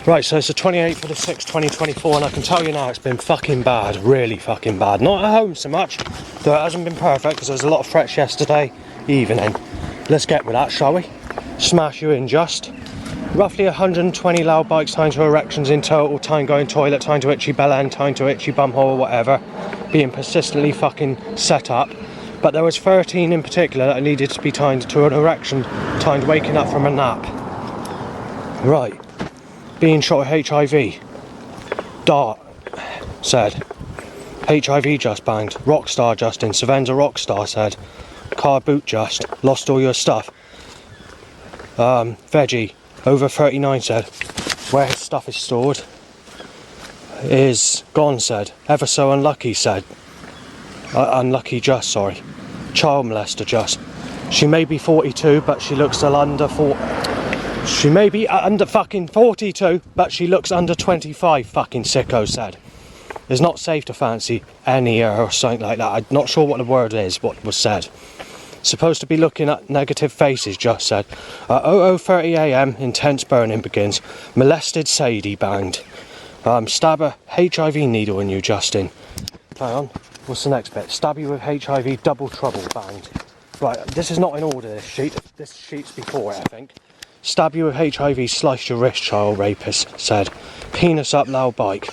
Right, so it's the 28th of the 6th, 2024, and I can tell you now it's been fucking bad, really fucking bad. Not at home so much, though it hasn't been perfect because there was a lot of threats yesterday evening. Let's get with that, shall we? Smash you in just. Roughly 120 loud bikes, time to erections in total, time going toilet, time to itchy bell end, time to itchy bum hole, whatever, being persistently fucking set up. But there was 13 in particular that needed to be timed to an erection, timed waking up from a nap. Right. Being shot with HIV. Dart said. HIV just banged. Rockstar Justin. Savenza Rockstar said. Car boot just. Lost all your stuff. Veggie. Over 39 said. Where his stuff is stored is gone said. Ever so unlucky said. Unlucky just, sorry. Child molester just. She may be 42 but she looks under 40. She may be under fucking 42, but she looks under 25, fucking sicko said. It's not safe to fancy any or something like that. I'm not sure what the word is, what was said. Supposed to be looking at negative faces, just said. 00:30 AM, intense burning begins. Molested Sadie banged. Stab a HIV needle in you, Justin. Hang on, what's the next bit? Stab you with HIV, double trouble banged. Right, this is not in order, this sheet. This sheet's before it, I think. Stab you with HIV, sliced your wrist, child rapist said. Penis up, loud bike.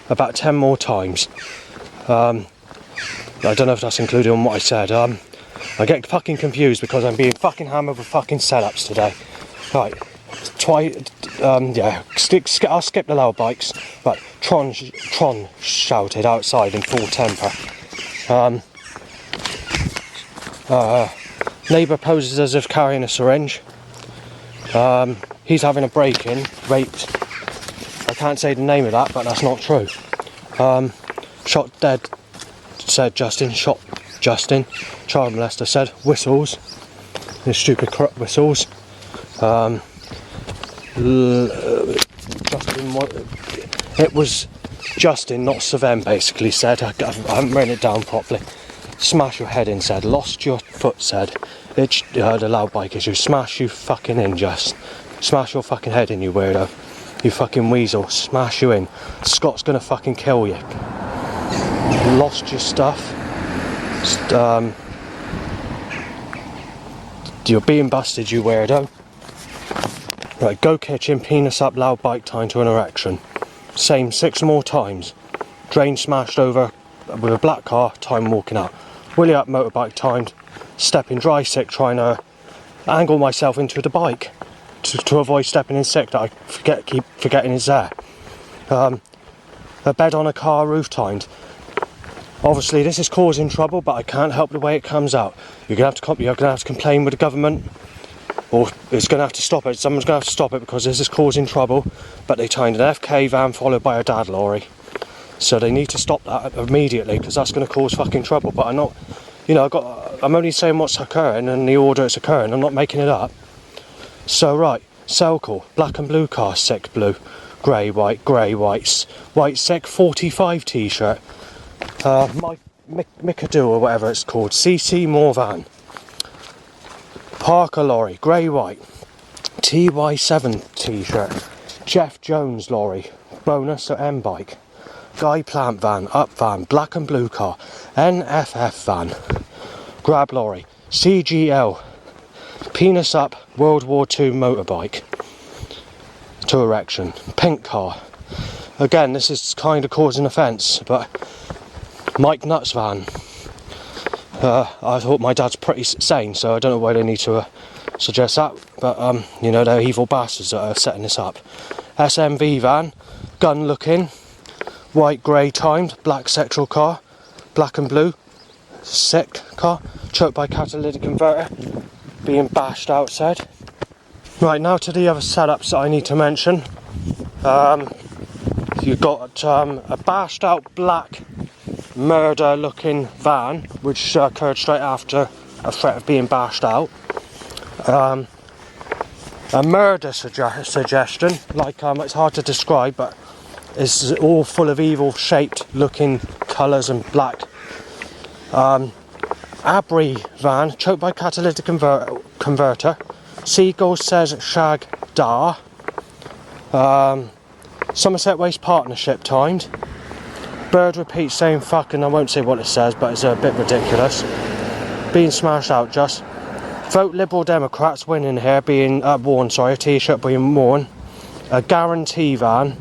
About 10 more times. I don't know if that's included in what I said. I get fucking confused because I'm being fucking hammered with fucking setups today. Right. Yeah. I'll skip the loud bikes. But Tron shouted outside in full temper. Neighbour poses as if carrying a syringe. He's having a break-in, raped. I can't say the name of that, but that's not true. Shot dead, said Justin. Shot Justin. Child molester said. Whistles. The stupid whistles. Justin. It was Justin, not Saven. Basically said. I haven't written it down properly. Smash your head in, said. Lost your foot, said. It's the loud bike issue. Smash you fucking in, just. Smash your fucking head in, you weirdo. You fucking weasel. Smash you in. Scott's gonna fucking kill you. Lost your stuff. You're being busted, you weirdo. Right, go kitchen, penis up, loud bike, time to an erection. Same 6 more times. Drain smashed over with a black car, time walking out. Willy up, motorbike timed. Stepping dry sick, trying to angle myself into the bike to avoid stepping in sick that I keep forgetting is there. A bed on a car roof timed. Obviously this is causing trouble, but I can't help the way it comes out. You're gonna have to complain with the government, or it's gonna have to stop it. Someone's gonna have to stop it because this is causing trouble. But they timed an FK van followed by a dad lorry, so they need to stop that immediately because that's gonna cause fucking trouble. But I'm not. You know, I'm only saying what's occurring and the order it's occurring. I'm not making it up. So right, cell call, black and blue car, sick blue, grey, white, white sick 45 t-shirt. My Mikadu or whatever it's called, CC Moore van. Parker lorry, grey, white, TY7 t-shirt. Jeff Jones lorry, bonus or M bike. Guy Plant van, up van, black and blue car, NFF van, grab lorry, CGL, penis up, World War II motorbike, to erection, pink car. Again, this is kind of causing offence, but Mike Nuts van. I thought my dad's pretty sane, so I don't know why they need to suggest that, but you know, they're evil bastards that are setting this up. SMV van, gun looking. White, grey timed, black sexual car, black and blue, sick car, choked by catalytic converter, being bashed outside. Right, now to the other setups that I need to mention. You've got a bashed out black murder looking van, which occurred straight after a threat of being bashed out. A murder suggestion, like it's hard to describe, but it's all full of evil shaped looking colours and black. Abri van, choked by catalytic converter. Seagull says shag dar. Somerset Waste Partnership timed. Bird repeats saying fucking, I won't say what it says, but it's a bit ridiculous. Being smashed out just. Vote Liberal Democrats winning here, being worn, sorry, a t-shirt being worn. A guarantee van.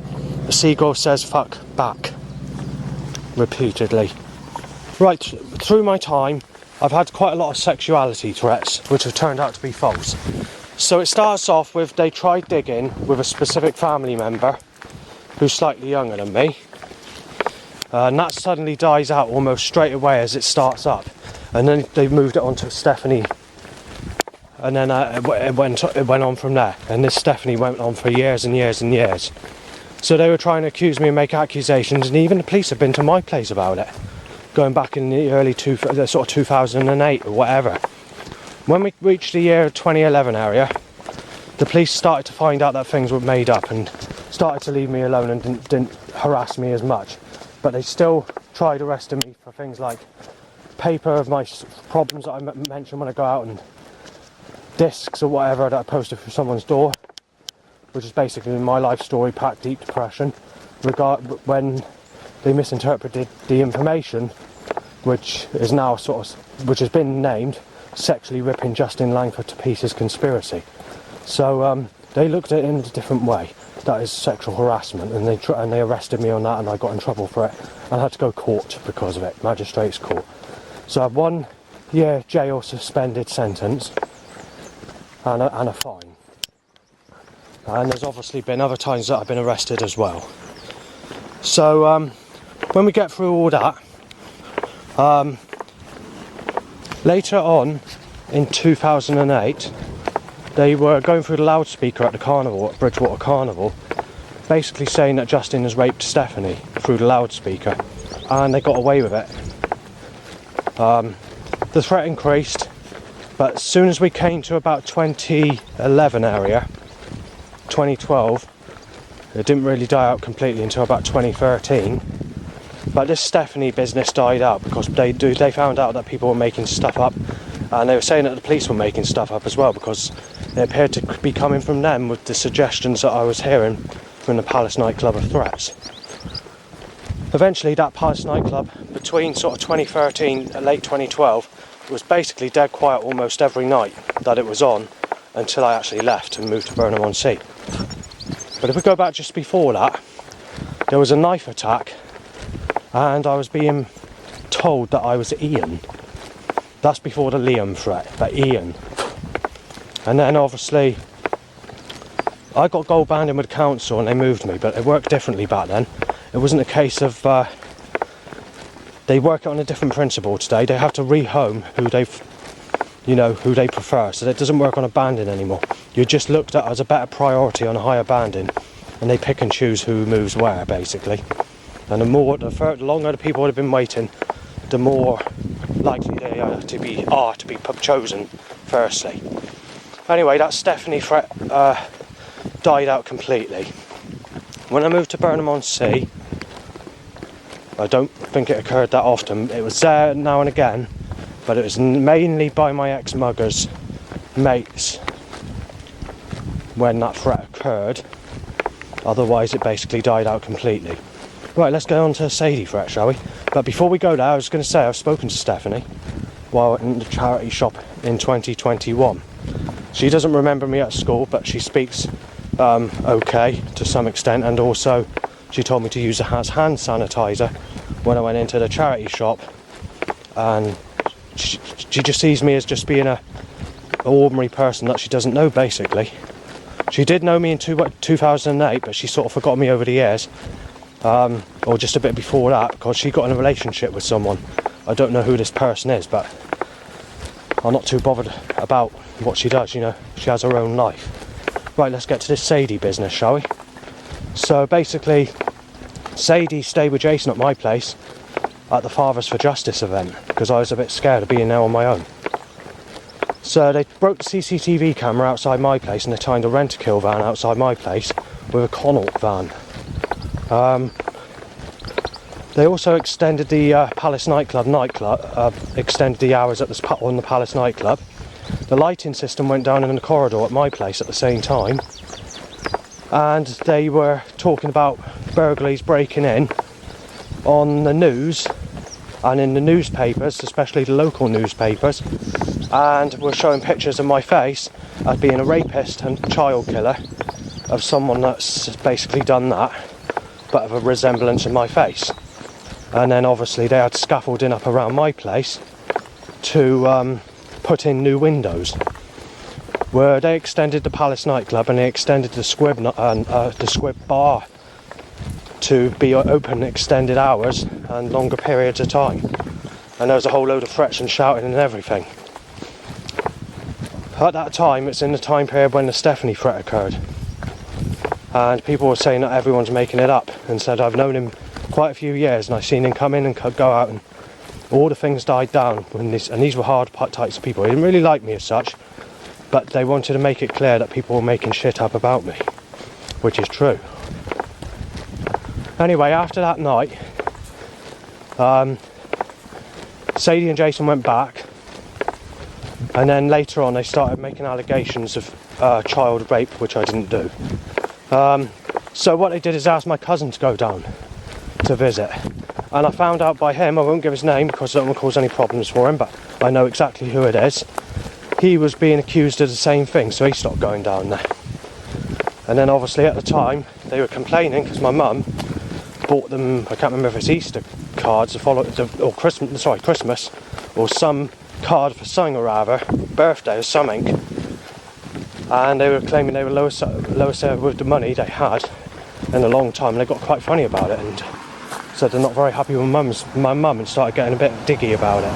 The seagull says fuck back. Repeatedly. Right, through my time, I've had quite a lot of sexuality threats, which have turned out to be false. So it starts off with they tried digging with a specific family member who's slightly younger than me. And that suddenly dies out almost straight away as it starts up. And then they moved it on to Stephanie. And then it went on from there. And this Stephanie went on for years and years and years. So they were trying to accuse me and make accusations, and even the police have been to my place about it. Going back in the early sort of 2008 or whatever. When we reached the year 2011 area, the police started to find out that things were made up and started to leave me alone and didn't harass me as much. But they still tried arresting me for things like paper of my problems that I mentioned when I go out, and discs or whatever that I posted through someone's door, which is basically my life story, packed deep depression, when they misinterpreted the information, which is now which has been named sexually ripping Justin Langford to pieces conspiracy. So they looked at it in a different way. That is sexual harassment, and they arrested me on that, and I got in trouble for it. I had to go court because of it, magistrates court. So I have 1 year jail suspended sentence and a fine. And there's obviously been other times that I've been arrested as well. So when we get through all that, later on in 2008, they were going through the loudspeaker at the carnival, at Bridgewater Carnival, basically saying that Justin has raped Stephanie through the loudspeaker, and they got away with it. The threat increased, but as soon as we came to about 2011 area, 2012, it didn't really die out completely until about 2013. But this Stephanie business died out because they found out that people were making stuff up, and they were saying that the police were making stuff up as well, because it appeared to be coming from them with the suggestions that I was hearing from the Palace nightclub of threats. Eventually that Palace nightclub, between sort of 2013 and late 2012, was basically dead quiet almost every night that it was on, until I actually left and moved to Burnham-on-Sea. But if we go back just before that, there was a knife attack, and I was being told that I was Ian. That's before the Liam threat, but Ian. And then obviously I got gold banding with council and they moved me, but it worked differently back then. It wasn't a case of they work it on a different principle today. They have to rehome who they prefer, so that it doesn't work on a banding anymore. You're just looked at as a better priority on a higher banding, and they pick and choose who moves where, basically. And the longer the people have been waiting, the more likely they are to be chosen firstly. Anyway, that Stephanie threat died out completely. When I moved to Burnham-on-Sea, I don't think it occurred that often. It was there now and again, but it was mainly by my ex-mugger's mates when that threat occurred. Otherwise it basically died out completely. Right, let's go on to Sadie threat, shall we? But before we go there, I was going to say I've spoken to Stephanie while in the charity shop in 2021. She doesn't remember me at school, but she speaks okay to some extent, and also she told me to use a hand sanitizer when I went into the charity shop, and she just sees me as just being an ordinary person that she doesn't know, basically. She did know me in 2008, but she sort of forgot me over the years, or just a bit before that, because she got in a relationship with someone. I don't know who this person is, but I'm not too bothered about what she does, you know. She has her own life. Right, let's get to this Sadie business, shall we? So basically, Sadie stayed with Jason at my place at the Fathers for Justice event, because I was a bit scared of being there on my own. So they broke the CCTV camera outside my place, and they timed a rent-a-kill van outside my place with a Connaught van. They also extended the Palace nightclub, extended the hours on the Palace nightclub. The lighting system went down in the corridor at my place at the same time. and they were talking about burglaries breaking in on the news and in the newspapers, especially the local newspapers, and were showing pictures of my face as being a rapist and child killer, of someone that's basically done that, but of a resemblance in my face. And then obviously they had scaffolding up around my place to put in new windows, where they extended the Palace nightclub and they extended the Squib bar to be open extended hours and longer periods of time. And there was a whole load of threats and shouting and everything. At that time, it's in the time period when the Stephanie threat occurred. And people were saying that everyone's making it up, and said I've known him quite a few years and I've seen him come in and go out, and all the things died down when these were hard types of people. They didn't really like me as such, but they wanted to make it clear that people were making shit up about me, which is true. Anyway, after that night, Sadie and Jason went back, and then later on they started making allegations of child rape, which I didn't do. So what they did is ask my cousin to go down to visit, and I found out by him, I won't give his name because I don't want to cause any problems for him, but I know exactly who it is. He was being accused of the same thing, so he stopped going down there. And then obviously at the time they were complaining because my mum bought them, I can't remember if it's Easter cards or Christmas, or some card for something or other, birthday or something, and they were claiming they were lowest with the money they had in a long time, and they got quite funny about it and said they're not very happy with my mum, and started getting a bit diggy about it.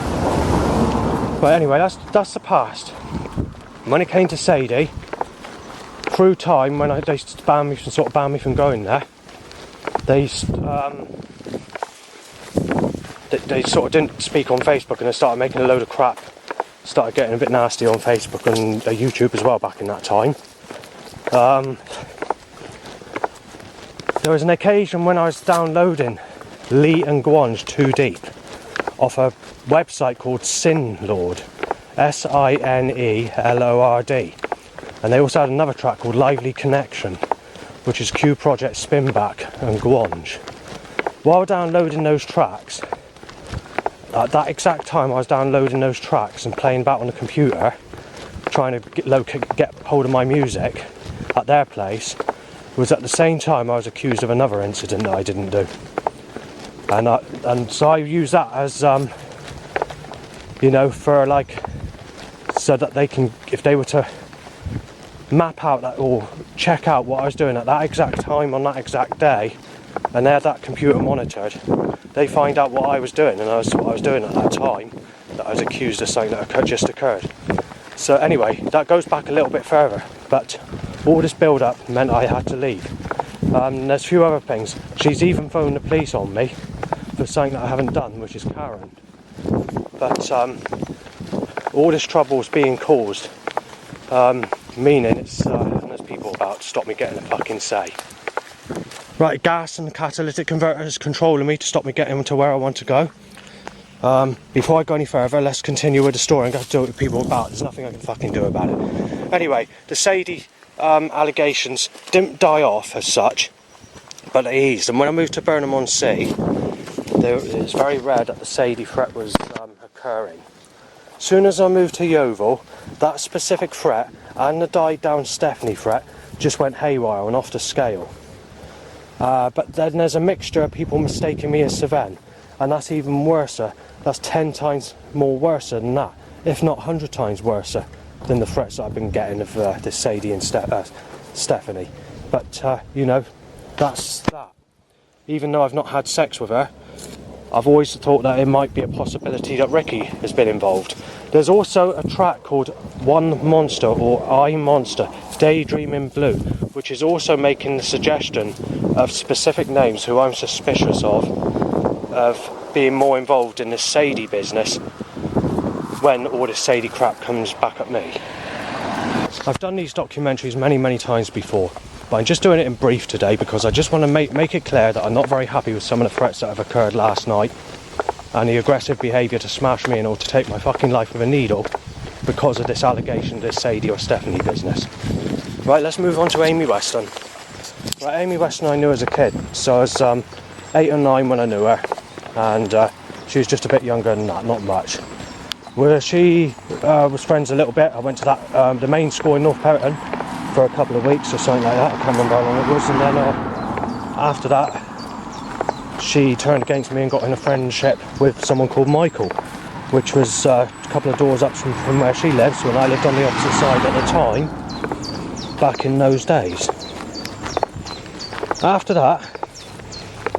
But anyway, that's the past. When it came to Sadie, through time, when they banned me from going there, they sort of didn't speak on Facebook, and they started making a load of crap. Started getting a bit nasty on Facebook and YouTube as well back in that time. There was an occasion when I was downloading Lee and Gwange Too Deep off a website called Sinlord, Sinelord, and they also had another track called Lively Connection, which is Q Project Spinback and Gwange. While downloading those tracks, at that exact time I was downloading those tracks and playing back on the computer, trying to get hold of my music at their place, was at the same time I was accused of another incident that I didn't do. And so I use that as, for so that they can, if they were to map out that or check out what I was doing at that exact time on that exact day, and they had that computer monitored, they find out what I was doing, and what I was doing at that time, that I was accused of something that just occurred. So anyway, that goes back a little bit further, but all this build-up meant I had to leave. There's a few other things. She's even phoned the police on me for something that I haven't done, which is Karen. But all this trouble's being caused, meaning there's people about to stop me getting a fucking say. Right, gas and the catalytic converter is controlling me to stop me getting to where I want to go. Before I go any further, let's continue with the story. I'm going to do it with people about. There's nothing I can fucking do about it. Anyway, the Sadie allegations didn't die off as such, but they eased. And when I moved to Burnham-on-Sea, it's very rare that the Sadie threat was occurring. As soon as I moved to Yeovil, that specific threat and the died down Stephanie threat just went haywire and off the scale. But then there's a mixture of people mistaking me as Savan, and that's even worse. That's 10 times more worse than that, if not 100 times worse than the threats that I've been getting of this Sadie and Stephanie. But, that's that. Even though I've not had sex with her, I've always thought that it might be a possibility that Ricky has been involved. There's also a track called One Monster, or I Monster, Daydreaming Blue, which is also making the suggestion of specific names who I'm suspicious of being more involved in the Sadie business when all this Sadie crap comes back at me. I've done these documentaries many times before, but I'm just doing it in brief today because I just want to make it clear that I'm not very happy with some of the threats that have occurred last night and the aggressive behaviour to smash me in or to take my fucking life with a needle because of this allegation, this Sadie or Stephanie business. Right, let's move on to Amy Weston. Right, Amy Weston I knew as a kid, so I was 8 or 9 when I knew her, and she was just a bit younger than that, not much. Where she was friends a little bit. I went to that the main school in North Perriton for a couple of weeks or something like that. I can't remember how long it was, and then after that she turned against me and got in a friendship with someone called Michael, which was a couple of doors up from where she lives, when I lived on the opposite side at the time, back in those days. After that,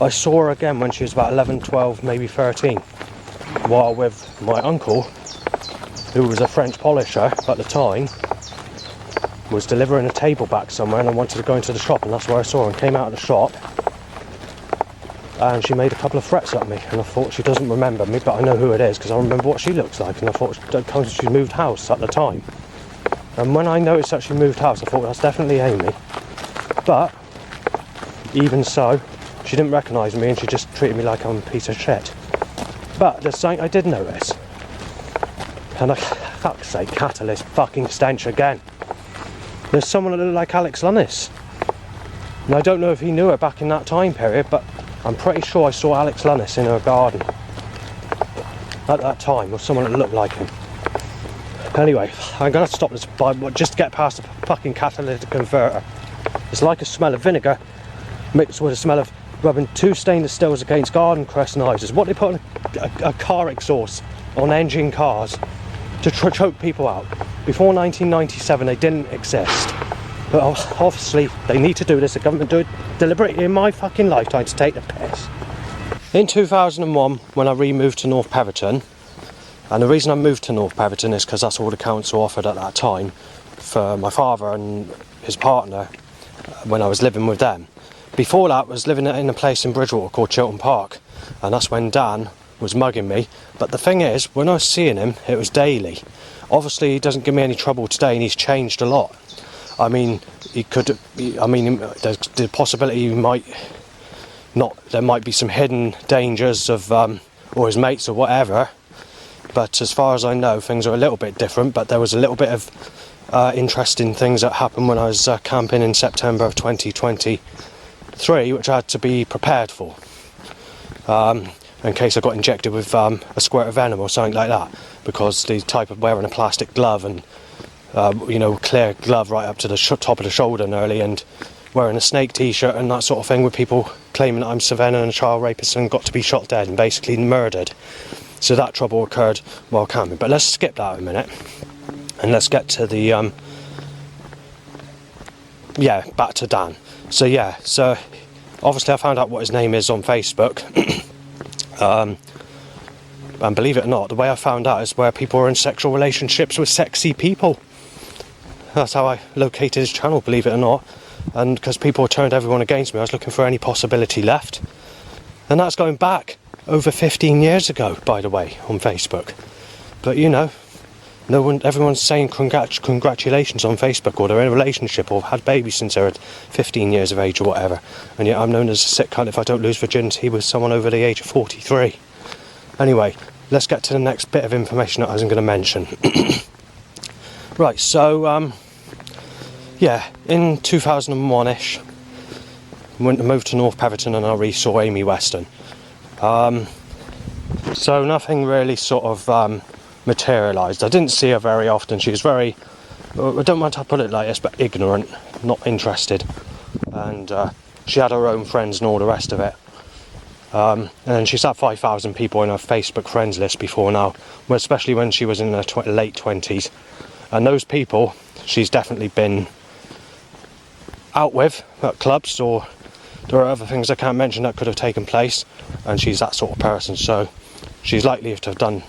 I saw her again when she was about 11, 12, maybe 13, while with my uncle, who was a French polisher at the time, was delivering a table back somewhere, and I wanted to go into the shop, and that's where I saw her, and came out of the shop, and she made a couple of threats at me, and I thought, she doesn't remember me, but I know who it is because I remember what she looks like, and I thought she moved house at the time. And when I noticed that she moved house, I thought, that's definitely Amy. But even so, she didn't recognise me, and she just treated me like I'm a piece of shit. But there's something I did notice, and fuck's sake, catalyst fucking stench again. There's someone that looked like Alex Lunnis, and I don't know if he knew her back in that time period, but I'm pretty sure I saw Alex Lunnis in her garden at that time, or someone that looked like him. Anyway, I'm going to stop this by just get past the fucking catalytic converter. It's like a smell of vinegar mixed with a smell of rubbing 2 stainless steels against garden crest knives. What they put in a car exhaust on engine cars to choke people out. Before 1997 they didn't exist, but obviously they need to do this. The government do it deliberately in my fucking lifetime to take the piss. In 2001, when I removed to North Perriton, and the reason I moved to North Perriton is because that's all the council offered at that time for my father and his partner when I was living with them. Before that, I was living in a place in Bridgewater called Chiltern Park, and that's when Dan was mugging me. But the thing is, when I was seeing him, it was daily. Obviously, he doesn't give me any trouble today, and he's changed a lot. I mean, there's the possibility he might not. There might be some hidden dangers of, or his mates or whatever. But as far as I know, things are a little bit different. But there was a little bit of interesting things that happened when I was camping in September of 2023, which I had to be prepared for. In case I got injected with a squirt of venom or something like that, because the type of wearing a plastic glove and clear glove right up to the top of the shoulder nearly, and wearing a snake t-shirt and that sort of thing, with people claiming that I'm Savannah and a child rapist and got to be shot dead and basically murdered. So that trouble occurred while camping. But let's skip that a minute and let's get to the back to Dan. So obviously I found out what his name is on Facebook. And believe it or not, the way I found out is where people are in sexual relationships with sexy people. That's how I located his channel, believe it or not. And because people turned everyone against me, I was looking for any possibility left. And that's going back over 15 years ago, by the way, on Facebook. But everyone's saying congratulations on Facebook, or they're in a relationship or had babies since they're 15 years of age or whatever. And yet I'm known as a sick cunt if I don't lose virginity with someone over the age of 43. Anyway, let's get to the next bit of information that I was going to mention. Right, so in 2001ish, I moved to North Perriton and I re-saw Amy Weston. So nothing really sort of materialised. I didn't see her very often. She was very, I don't want to put it like this, but ignorant, not interested. And she had her own friends and all the rest of it. And she's had 5,000 people in her Facebook friends list before now, especially when she was in her late 20s. And those people she's definitely been out with at clubs, or there are other things I can't mention that could have taken place, and she's that sort of person, so she's likely to have done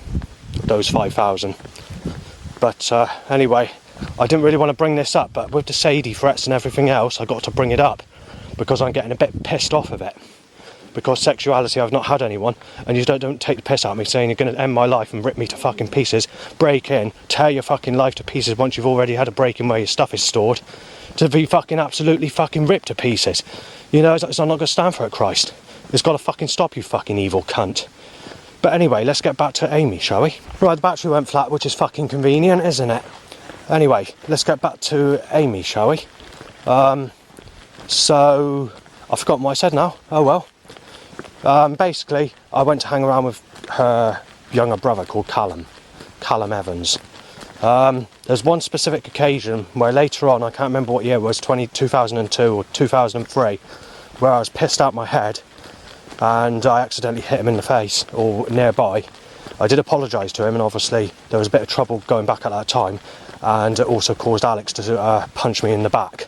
those 5,000. But anyway, I didn't really want to bring this up, but with the Sadie threats and everything else, I got to bring it up because I'm getting a bit pissed off of it. Because sexuality, I've not had anyone, and you don't take the piss out of me saying you're going to end my life and rip me to fucking pieces, break in, tear your fucking life to pieces once you've already had a break in where your stuff is stored, to be fucking absolutely fucking ripped to pieces. I'm not going to stand for it, Christ. It's got to fucking stop, you fucking evil cunt. But anyway, let's get back to Amy, shall we? Right, the battery went flat, which is fucking convenient, isn't it? Anyway, let's get back to Amy, shall we? So, I've forgotten what I said now. Oh well. Basically, I went to hang around with her younger brother called Callum Evans. There's one specific occasion where later on, I can't remember what year it was, 2002 or 2003, where I was pissed out my head and I accidentally hit him in the face or nearby. I did apologise to him, and obviously there was a bit of trouble going back at that time, and it also caused Alex to punch me in the back,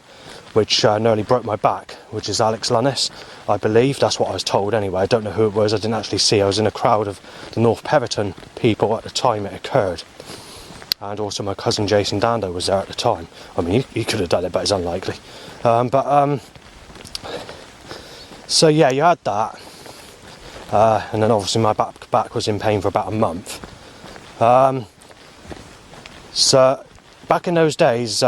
which nearly broke my back, which is Alex Lunnis, I believe. That's what I was told anyway. I don't know who it was. I didn't actually see. I was in a crowd of the North Peverton people at the time it occurred. And also my cousin Jason Dando was there at the time. I mean, he could have done it, but it's unlikely. So yeah, you had that. And then obviously my back was in pain for about a month. So back in those days,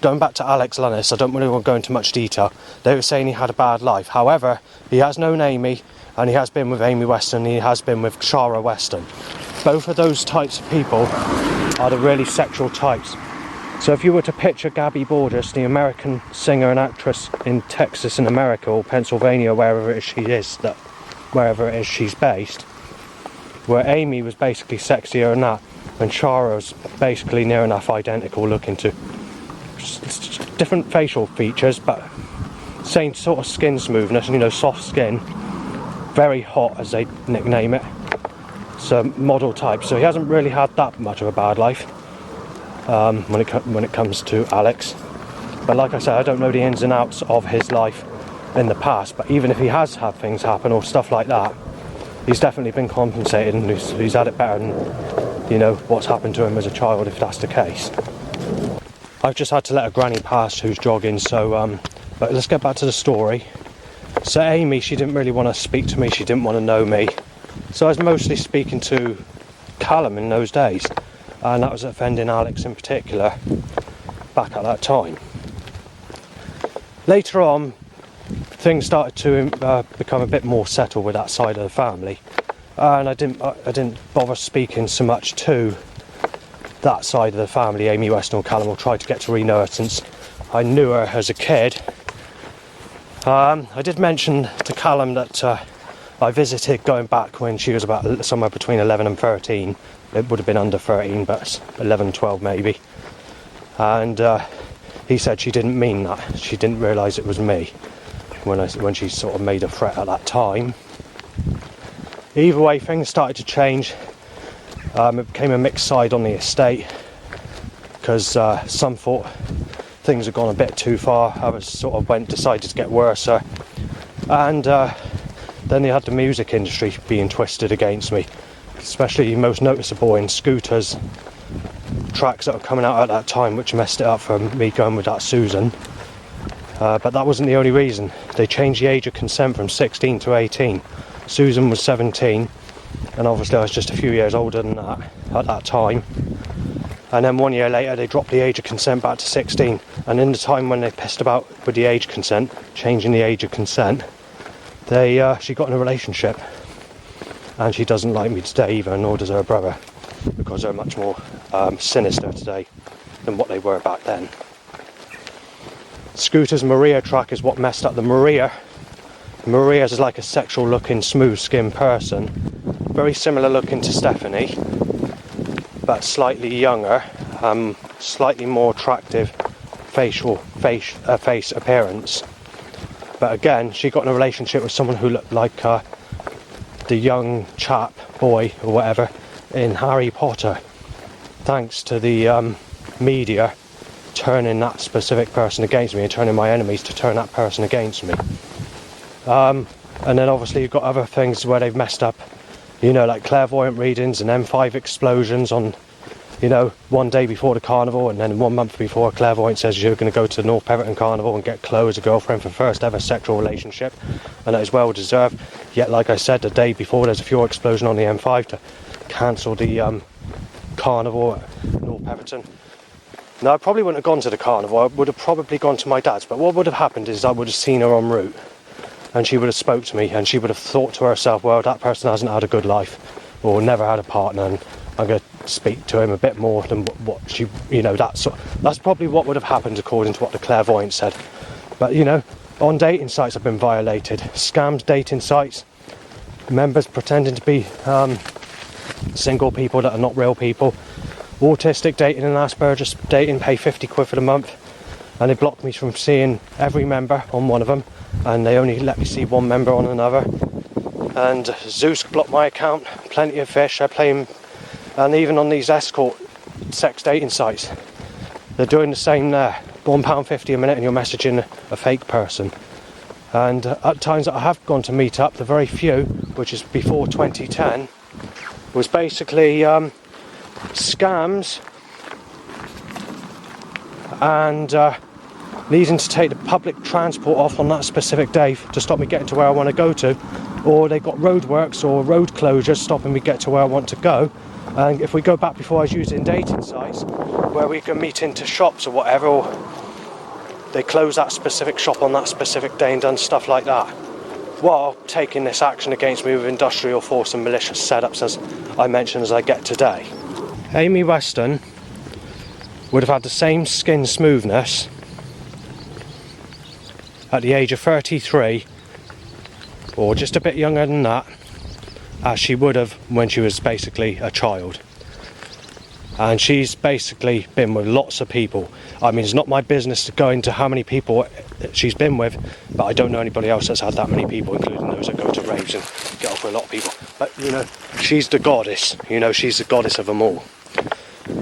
going back to Alex Lunnis, I don't really want to go into much detail. They were saying he had a bad life. However, he has known Amy, and he has been with Amy Weston, and he has been with Shara Weston. Both of those types of people are the really sexual types. So if you were to picture Gabby Borders, the American singer and actress in Texas in America, or Pennsylvania, wherever it is she's based, where Amy was basically sexier than that, and Shara was basically near enough identical looking to different facial features, but same sort of skin smoothness, soft skin, very hot as they nickname it. So model type. So he hasn't really had that much of a bad life when it comes to Alex. But like I said, I don't know the ins and outs of his life in the past. But even if he has had things happen or stuff like that, he's definitely been compensated, and he's had it better than what's happened to him as a child, if that's the case. I've just had to let a granny pass who's jogging. So but let's get back to the story. So Amy, she didn't really want to speak to me. She didn't want to know me. So I was mostly speaking to Callum in those days, and that was offending Alex in particular back at that time. Later on, things started to become a bit more settled with that side of the family, and I didn't bother speaking so much to that side of the family, Amy Weston or Callum, or tried to get to know her since I knew her as a kid. I did mention to Callum that I visited going back when she was about somewhere between 11 and 13. It would have been under 13, but 11, 12 maybe. And he said she didn't mean that. She didn't realise it was me when she sort of made a threat at that time. Either way, things started to change. It became a mixed side on the estate, because some thought things had gone a bit too far. Others sort of decided to get worse. And then they had the music industry being twisted against me, especially most noticeable in Scooter's tracks that were coming out at that time, which messed it up for me going with that Susan. But that wasn't the only reason. They changed the age of consent from 16 to 18. Susan was 17, and obviously I was just a few years older than that at that time. And then 1 year later they dropped the age of consent back to 16. And in the time when they pissed about with the age consent, changing the age of consent, she got in a relationship. And she doesn't like me today either, nor does her brother, because they're much more sinister today than what they were back then. Scooter's Maria track is what messed up the Maria. Maria's like a sexual looking, smooth skinned person, very similar looking to Stephanie, but slightly younger, slightly more attractive face appearance. But again, she got in a relationship with someone who looked like the young boy or whatever in Harry Potter, thanks to the media turning that specific person against me and turning my enemies to turn that person against me. And then obviously you've got other things where they've messed up, like clairvoyant readings and M5 explosions on, one day before the carnival, and then 1 month before, a clairvoyant says you're going to go to the North Peverton Carnival and get Chloe as a girlfriend for first ever sexual relationship, and that is well deserved. Yet, like I said, the day before there's a fuel explosion on the M5 to cancel the carnival at North Peverton. Now, I probably wouldn't have gone to the carnival. I would have probably gone to my dad's, but what would have happened is I would have seen her en route, and she would have spoke to me, and she would have thought to herself, well, that person hasn't had a good life, or never had a partner, and I'm going to speak to him a bit more than what she, that's probably what would have happened according to what the clairvoyant said. But, On dating sites have been violated. Scams, dating sites, members pretending to be single people that are not real people. Autistic dating and Asperger's dating, pay 50 quid for the month, and they blocked me from seeing every member on one of them, and they only let me see one member on another. And Zeus blocked my account, Plenty of Fish, they're playing, and even on these escort sex dating sites, they're doing the same there. £1.50 a minute and you're messaging a fake person. And at times that I have gone to meet up, the very few, which is before 2010, was basically scams and needing to take the public transport off on that specific day to stop me getting to where I want to go to, or they got roadworks or road closures stopping me get to where I want to go. And if we go back before I was using dating sites where we can meet into shops or whatever, or they close that specific shop on that specific day and done stuff like that, while taking this action against me with industrial force and malicious setups, as I mentioned as I get today. Amy Weston would have had the same skin smoothness at the age of 33, or just a bit younger than that, as she would have when she was basically a child. And she's basically been with lots of people. I mean, it's not my business to go into how many people she's been with, but I don't know anybody else that's had that many people, including those that go to raves and get off with a lot of people. But, you know, she's the goddess. You know, she's the goddess of them all.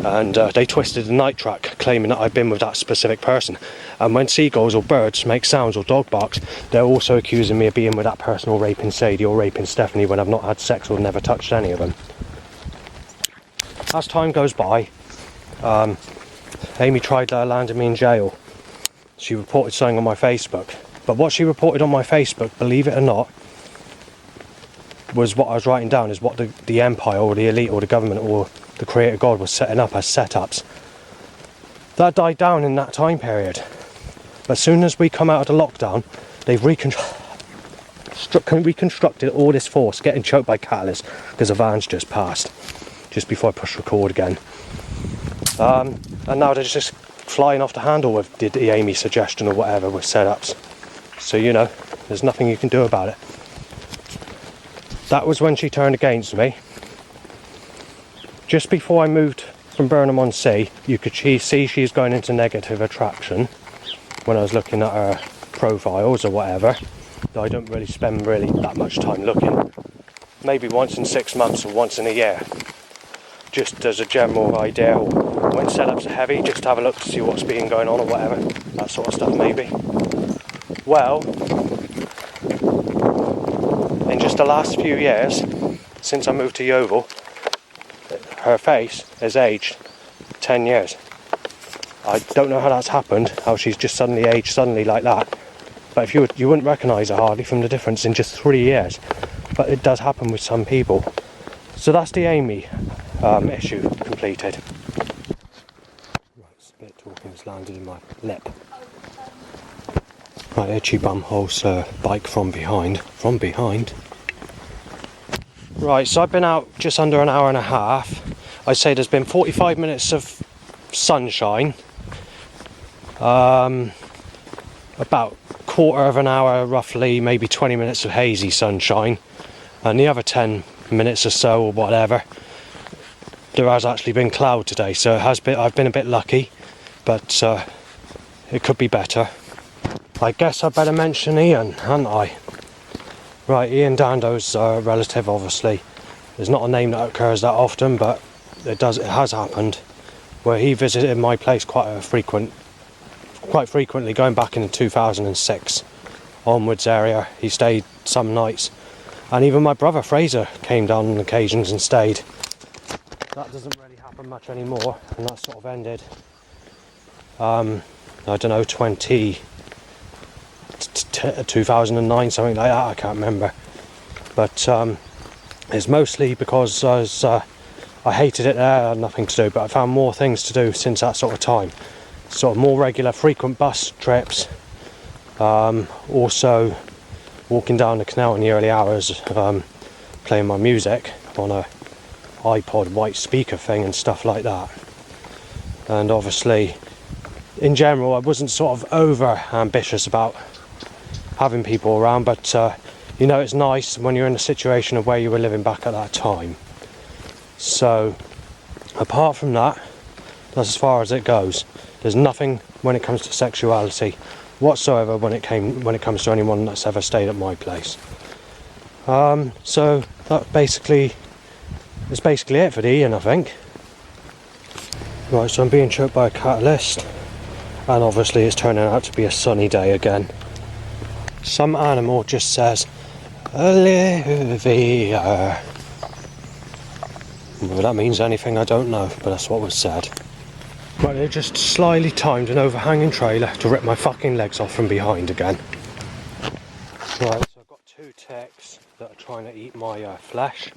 And they twisted the night track, claiming that I've been with that specific person. And when seagulls or birds make sounds or dog barks, they're also accusing me of being with that person, or raping Sadie or raping Stephanie, when I've not had sex or never touched any of them. As time goes by, Amy tried landing me in jail. She reported something on my Facebook. But what she reported on my Facebook, believe it or not, was what I was writing down, is what the empire or the elite or the government or the creator God was setting up as setups. That died down in that time period. But as soon as we come out of the lockdown, they've reconstructed all this force, getting choked by catalysts because the van's just passed, just before I push record again. And now they're just flying off the handle with the Amy suggestion or whatever with setups. So, you know, there's nothing you can do about it. That was when she turned against me. Just before I moved from Burnham-on-Sea, you could see she's going into negative attraction when I was looking at her profiles or whatever. I don't really spend that much time looking. Maybe once in 6 months or once in a year. Just as a general idea, or when setups are heavy, just have a look to see what's been going on or whatever. That sort of stuff maybe. Well, in just the last few years, since I moved to Yeovil, her face has aged 10 years. I don't know how that's happened, how she's just suddenly aged like that. But if you wouldn't recognise her hardly from the difference in just 3 years. But it does happen with some people. So that's the Amy issue completed. Right, spit talking's landed in my lip. Right, itchy bumhole's bike from behind. From behind. Right, so I've been out just under an hour and a half. I'd say there's been 45 minutes of sunshine. About quarter of an hour roughly, maybe 20 minutes of hazy sunshine. And the other 10 minutes or so or whatever, there has actually been cloud today. So I've been a bit lucky, but it could be better. I guess I better mention Ian, hadn't I? Right, Ian Dando's relative, obviously. There's not a name that occurs that often, but it has happened, where he visited my place quite frequently, going back in 2006 onwards area. He stayed some nights, and even my brother Fraser came down on occasions and stayed. That doesn't really happen much anymore, and that sort of ended, I don't know, 2009, something like that, I can't remember. But it's mostly because I hated it there, I had nothing to do, but I found more things to do since that sort of time. Sort of more regular, frequent bus trips. Also walking down the canal in the early hours, playing my music on a iPod white speaker thing and stuff like that. And obviously, in general, I wasn't sort of over ambitious about having people around, but you know, it's nice when you're in a situation of where you were living back at that time. So apart from that, that's as far as it goes. There's nothing when it comes to sexuality whatsoever when it comes to anyone that's ever stayed at my place. So that is basically it for the Ian, I think. Right, so I'm being choked by a catalyst, and obviously it's turning out to be a sunny day again. Some animal just says Olivia. Whether that means anything, I don't know, but that's what was said. Right, they just slyly timed an overhanging trailer to rip my fucking legs off from behind again. Right, so I've got 2 ticks that are trying to eat my flesh.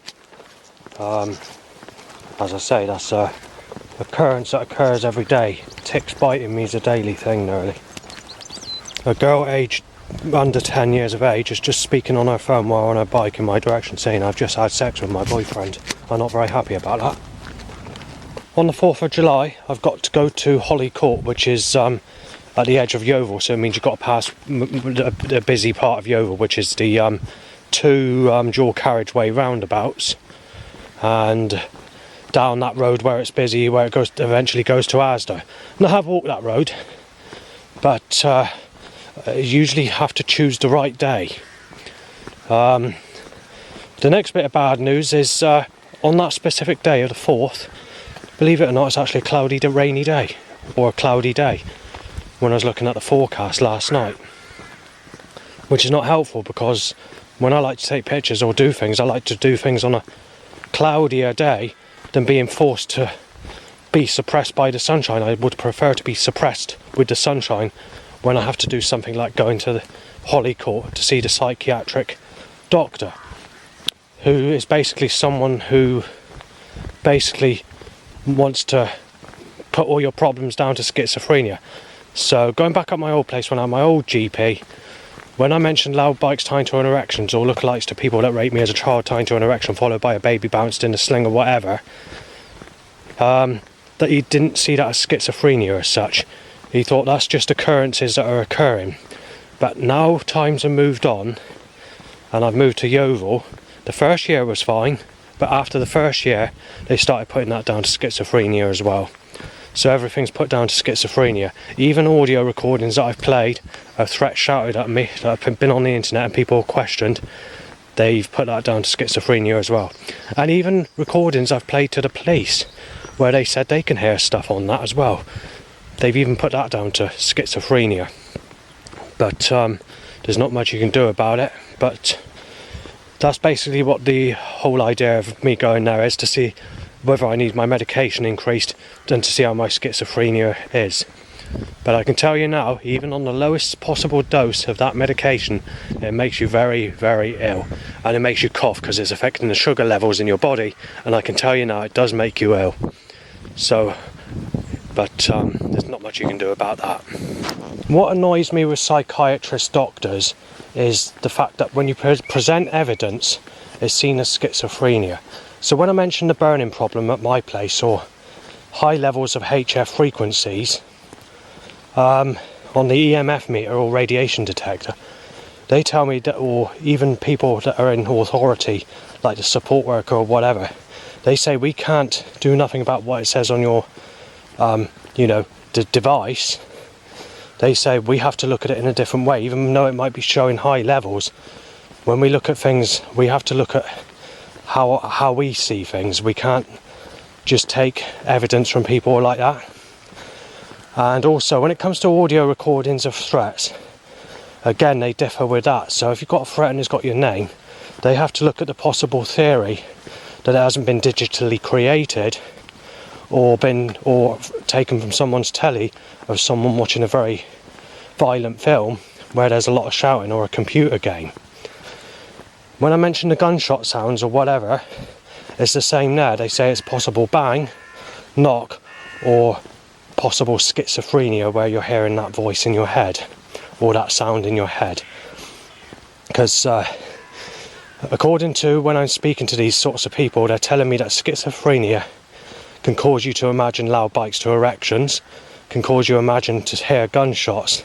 As I say, that's a occurrence that occurs every day. Ticks biting me is a daily thing nearly. A girl aged under 10 years of age is just speaking on her phone while on her bike in my direction saying I've just had sex with my boyfriend. I'm not very happy about that. On the 4th of July I've got to go to Holly Court, which is at the edge of Yeovil, so it means you've got to pass the busy part of Yeovil, which is the 2 dual carriageway roundabouts, and down that road where it's busy, where it eventually goes to Asda. And I have walked that road, but you usually have to choose the right day. The next bit of bad news is on that specific day of the 4th, believe it or not, it's actually a cloudy, rainy day, or a cloudy day, when I was looking at the forecast last night. Which is not helpful, because when I like to take pictures or do things, I like to do things on a cloudier day than being forced to be suppressed by the sunshine. I would prefer to be suppressed with the sunshine when I have to do something like going to the Holly Court to see the psychiatric doctor, who is basically someone who basically wants to put all your problems down to schizophrenia. So going back at my old place when I had my old GP, when I mentioned loud bikes tying to an erections or lookalikes to people that raped me as a child tying to an erection followed by a baby bounced in a sling or whatever, that he didn't see that as schizophrenia as such. He thought that's just occurrences that are occurring. But now times have moved on and I've moved to Yeovil. The first year was fine, but after the first year they started putting that down to schizophrenia as well. So everything's put down to schizophrenia. Even audio recordings that I've played, a threat shouted at me that have been on the internet and people questioned, they've put that down to schizophrenia as well. And even recordings I've played to the police where they said they can hear stuff on that as well, they've even put that down to schizophrenia. But there's not much you can do about it. But that's basically what the whole idea of me going there is, to see whether I need my medication increased and to see how my schizophrenia is. But I can tell you now, even on the lowest possible dose of that medication, it makes you very, very ill. And it makes you cough because it's affecting the sugar levels in your body. And I can tell you now, it does make you ill. So, but there's not much you can do about that. What annoys me with psychiatrist doctors is the fact that when you present evidence, it's seen as schizophrenia. So when I mentioned the burning problem at my place, or high levels of HF frequencies on the EMF meter or radiation detector, they tell me that, or even people that are in authority, like the support worker or whatever, they say we can't do nothing about what it says on your, the device. They say we have to look at it in a different way, even though it might be showing high levels. When we look at things, we have to look at how we see things. We can't just take evidence from people like that. And also, when it comes to audio recordings of threats, again, they differ with that. So if you've got a threat and it's got your name, they have to look at the possible theory that it hasn't been digitally created or taken from someone's telly of someone watching a very violent film where there's a lot of shouting, or a computer game. When I mention the gunshot sounds or whatever, it's the same there. They say it's possible bang, knock, or possible schizophrenia where you're hearing that voice in your head or that sound in your head. Because according to when I'm speaking to these sorts of people, they're telling me that schizophrenia can cause you to imagine loud bikes to erections, can cause you imagine to hear gunshots,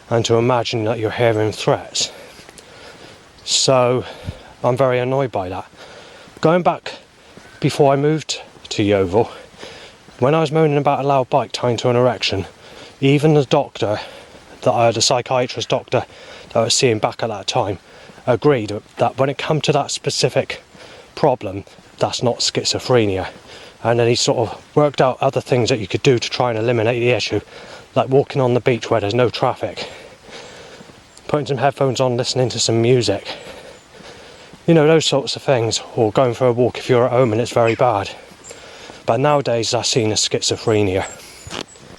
and to imagine that you're hearing threats. So I'm very annoyed by that. Going back before I moved to Yeovil, when I was moaning about a loud bike tied to an erection, even the doctor, the psychiatrist doctor that I was seeing back at that time, agreed that when it come to that specific problem, that's not schizophrenia. And then he sort of worked out other things that you could do to try and eliminate the issue, like walking on the beach where there's no traffic, putting some headphones on, listening to some music, you know, those sorts of things, or going for a walk if you're at home and it's very bad. But nowadays that's seen as schizophrenia.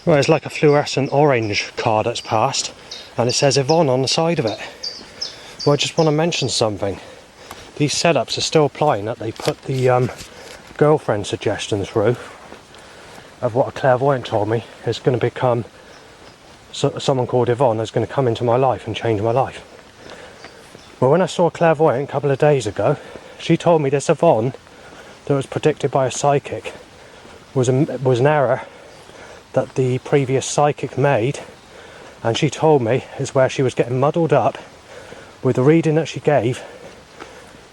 Well, it's like a fluorescent orange car that's passed, and it says Yvonne on the side of it. Well, I just want to mention something. These setups are still applying, that they put the girlfriend suggestion through of what a clairvoyant told me is going to become someone called Yvonne is going to come into my life and change my life. Well, when I saw a clairvoyant a couple of days ago, she told me this Yvonne that was predicted by a psychic was an error that the previous psychic made, and she told me is where she was getting muddled up with the reading that she gave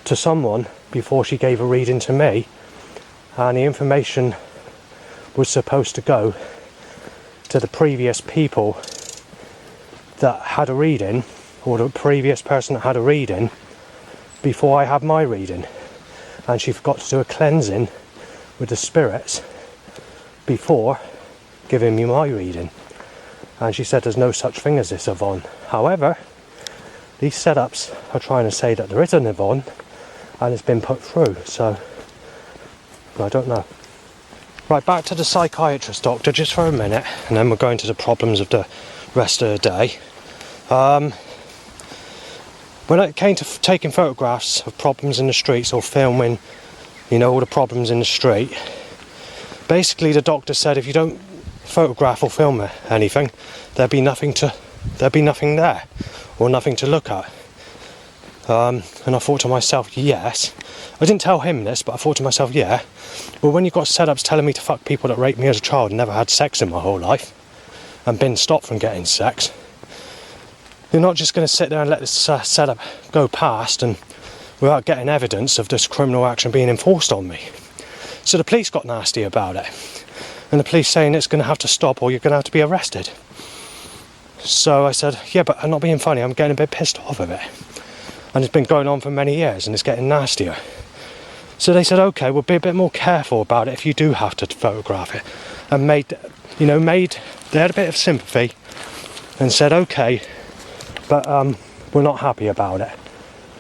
to someone before she gave a reading to me, and the information was supposed to go to the previous people that had a reading, or the previous person that had a reading before I had my reading, and she forgot to do a cleansing with the spirits before giving me my reading, and she said there's no such thing as this Yvonne. However, these setups are trying to say that there is an Yvonne and it's been put through, so I don't know. Right, back to the psychiatrist doctor just for a minute, and then we're going to the problems of the rest of the day. When it came to taking photographs of problems in the streets, or filming, you know, all the problems in the street, basically the doctor said if you don't photograph or film anything, there'd be nothing there, or nothing to look at. And I thought to myself, yes. I didn't tell him this, but I thought to myself, yeah. Well, when you've got setups telling me to fuck people that raped me as a child and never had sex in my whole life, and been stopped from getting sex, you're not just going to sit there and let this setup go past and without getting evidence of this criminal action being enforced on me. So the police got nasty about it, and the police saying it's going to have to stop or you're going to have to be arrested. So I said, yeah, but I'm not being funny, I'm getting a bit pissed off of it. And it's been going on for many years and it's getting nastier. So they said, okay, we'll be a bit more careful about it if you do have to photograph it. And they had a bit of sympathy and said, okay, but we're not happy about it.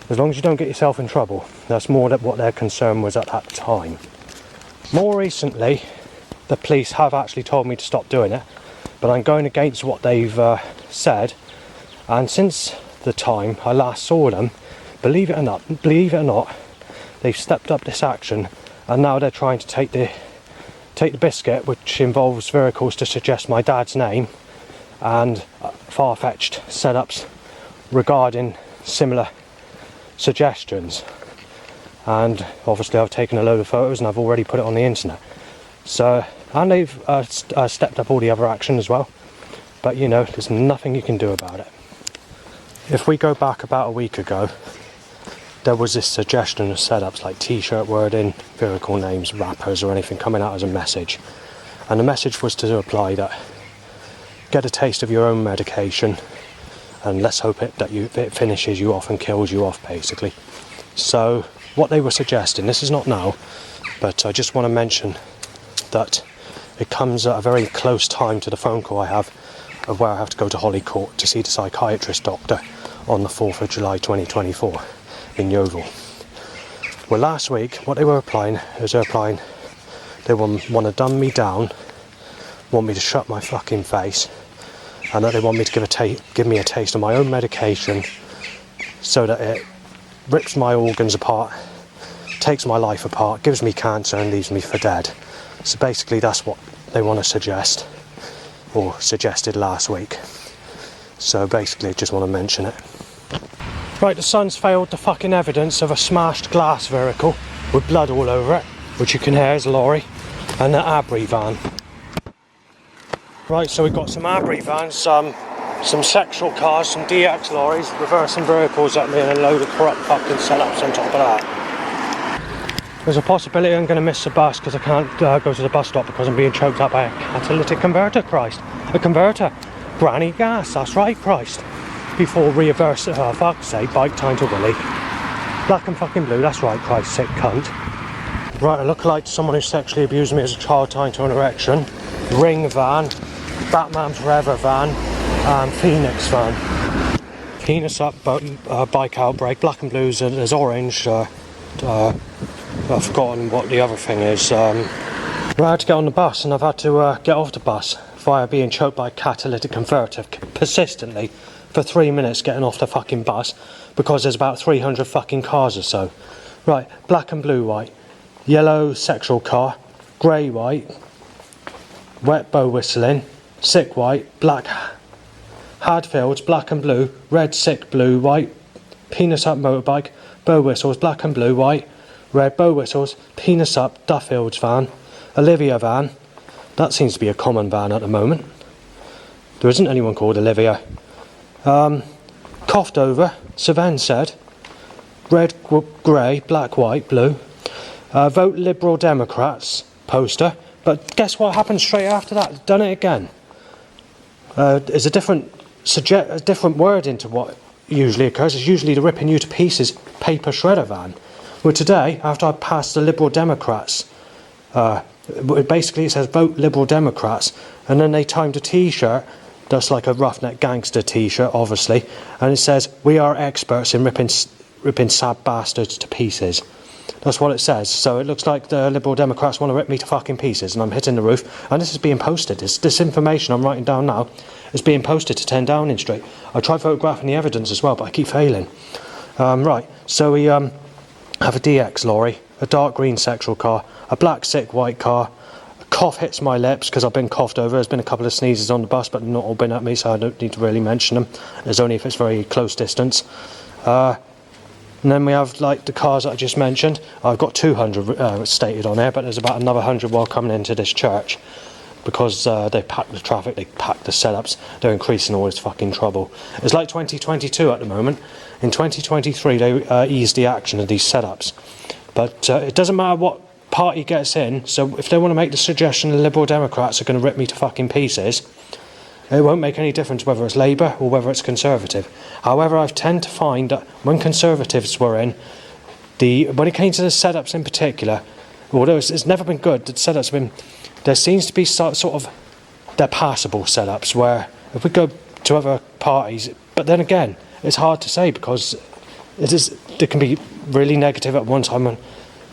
As long as you don't get yourself in trouble. That's more what their concern was at that time. More recently, the police have actually told me to stop doing it, but I'm going against what they've said. And since the time I last saw them, believe it or not, they've stepped up this action, and now they're trying to take the biscuit, which involves vehicles to suggest my dad's name, and far-fetched setups regarding similar suggestions. And obviously I've taken a load of photos and I've already put it on the internet. So, and they've stepped up all the other action as well. But you know, there's nothing you can do about it. If we go back about a week ago, there was this suggestion of setups like t-shirt wording, vehicle names, rappers or anything coming out as a message. And the message was to apply that get a taste of your own medication and let's hope it finishes you off and kills you off, basically. So what they were suggesting, this is not now, but I just want to mention that it comes at a very close time to the phone call I have of where I have to go to Holly Court to see the psychiatrist doctor on the 4th of July 2024 in Yeovil. Well, last week what they were applying is they want to dumb me down, want me to shut my fucking face, and that they want me to give me a taste of my own medication so that it rips my organs apart, takes my life apart, gives me cancer and leaves me for dead. So basically that's what they want to suggest, or suggested last week. So basically I just want to mention it. Right, the Sun's failed the fucking evidence of a smashed glass vehicle with blood all over it, which you can hear is a lorry, and an Abri van. Right, so we've got some Abri vans some sexual cars, some DX lorries, reversing vehicles at me, and a load of corrupt fucking setups on top of that. There's a possibility I'm going to miss the bus because I can't go to the bus stop because I'm being choked up by a catalytic converter, Christ. A converter. Granny gas, that's right, Christ. Before reverse, fuck's sake, bike time to Willie. Black and fucking blue, that's right, Christ, sick cunt. Right, I look like someone who sexually abused me as a child tying to an erection. Ring van, Batman Forever van, and Phoenix van. Penis up, bike outbreak, black and blues, there's orange. I've forgotten what the other thing is. I had to get on the bus, and I've had to get off the bus via being choked by a catalytic converter persistently for 3 minutes getting off the fucking bus because there's about 300 fucking cars or so. Right, black and blue white, yellow sexual car, grey white, wet bow whistling, sick white, black Hadfields, black and blue, red sick blue white, penis up motorbike, bow whistles, black and blue white, red bow whistles, penis up Duffields van, Olivia van. That seems to be a common van at the moment. There isn't anyone called Olivia. Coughed over, Savan said. Red, grey, black, white, blue. Vote Liberal Democrats poster. But guess what happened straight after that? Done it again. There's a different word into what usually occurs. It's usually the ripping you to pieces paper shredder van. Well, today, after I passed the Liberal Democrats, basically it says vote Liberal Democrats, and then they timed a t-shirt that's like a roughneck gangster t-shirt, obviously, and it says we are experts in ripping sad bastards to pieces. That's what it says. So it looks like the Liberal Democrats want to rip me to fucking pieces, and I'm hitting the roof, and this is being posted. This information I'm writing down now is being posted to 10 Downing Street. I tried photographing the evidence as well, but I keep failing. Right, so we have a DX lorry, a dark green sexual car, a black sick white car. A cough hits my lips because I've been coughed over. There's been a couple of sneezes on the bus, but not all been at me, so I don't need to really mention them. There's only if it's very close distance. And then we have like the cars that I just mentioned. I've got 200 stated on there, but there's about another 100 while coming into this church because they pack the traffic, they pack the setups, they're increasing all this fucking trouble. It's like 2022 at the moment. In 2023 they eased the action of these setups. But it doesn't matter what party gets in, so if they want to make the suggestion the Liberal Democrats are going to rip me to fucking pieces, it won't make any difference whether it's Labour or whether it's Conservative. However, I tend to find that when Conservatives were in, when it came to the setups in particular, although it's never been good, the setups have been, there seems to be sort of, they're passable setups, where if we go to other parties, but then again, it's hard to say because they can be really negative at one time and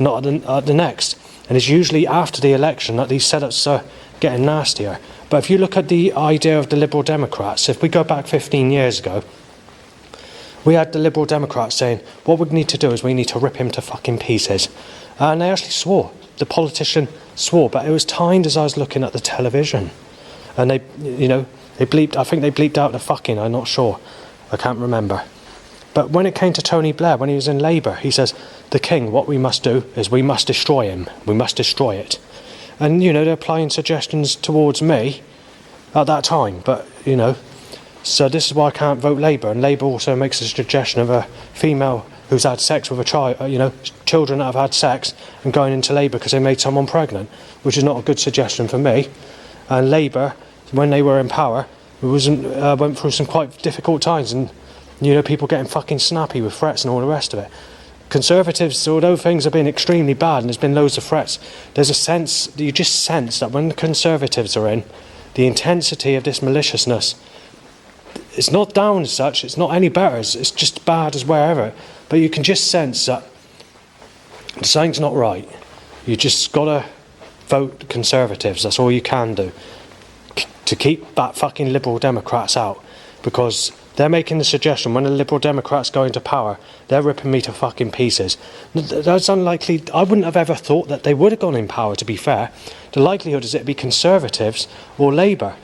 not at the next. And it's usually after the election that these setups are getting nastier. But if you look at the idea of the Liberal Democrats, if we go back 15 years ago, we had the Liberal Democrats saying, what we need to do is we need to rip him to fucking pieces. And they actually swore. The politician swore, but it was timed as I was looking at the television. And they bleeped, I think they bleeped out the fucking, I'm not sure. I can't remember. But when it came to Tony Blair, when he was in Labour, he says, the king, what we must do is we must destroy him. We must destroy it. And, they're applying suggestions towards me at that time. But, so this is why I can't vote Labour. And Labour also makes a suggestion of a female who's had sex with a child, children that have had sex and going into Labour because they made someone pregnant, which is not a good suggestion for me. And Labour, when they were in power, went through some quite difficult times and, people getting fucking snappy with threats and all the rest of it. Conservatives, although things have been extremely bad and there's been loads of threats, there's a sense, you just sense that when the Conservatives are in, the intensity of this maliciousness, it's not down as such, it's not any better, it's just bad as wherever, but you can just sense that something's not right. You just gotta vote Conservatives, that's all you can do, to keep that fucking Liberal Democrats out, because they're making the suggestion when the Liberal Democrats go into power, they're ripping me to fucking pieces. That's unlikely. I wouldn't have ever thought that they would have gone in power, to be fair. The likelihood is it'd be Conservatives or Labour.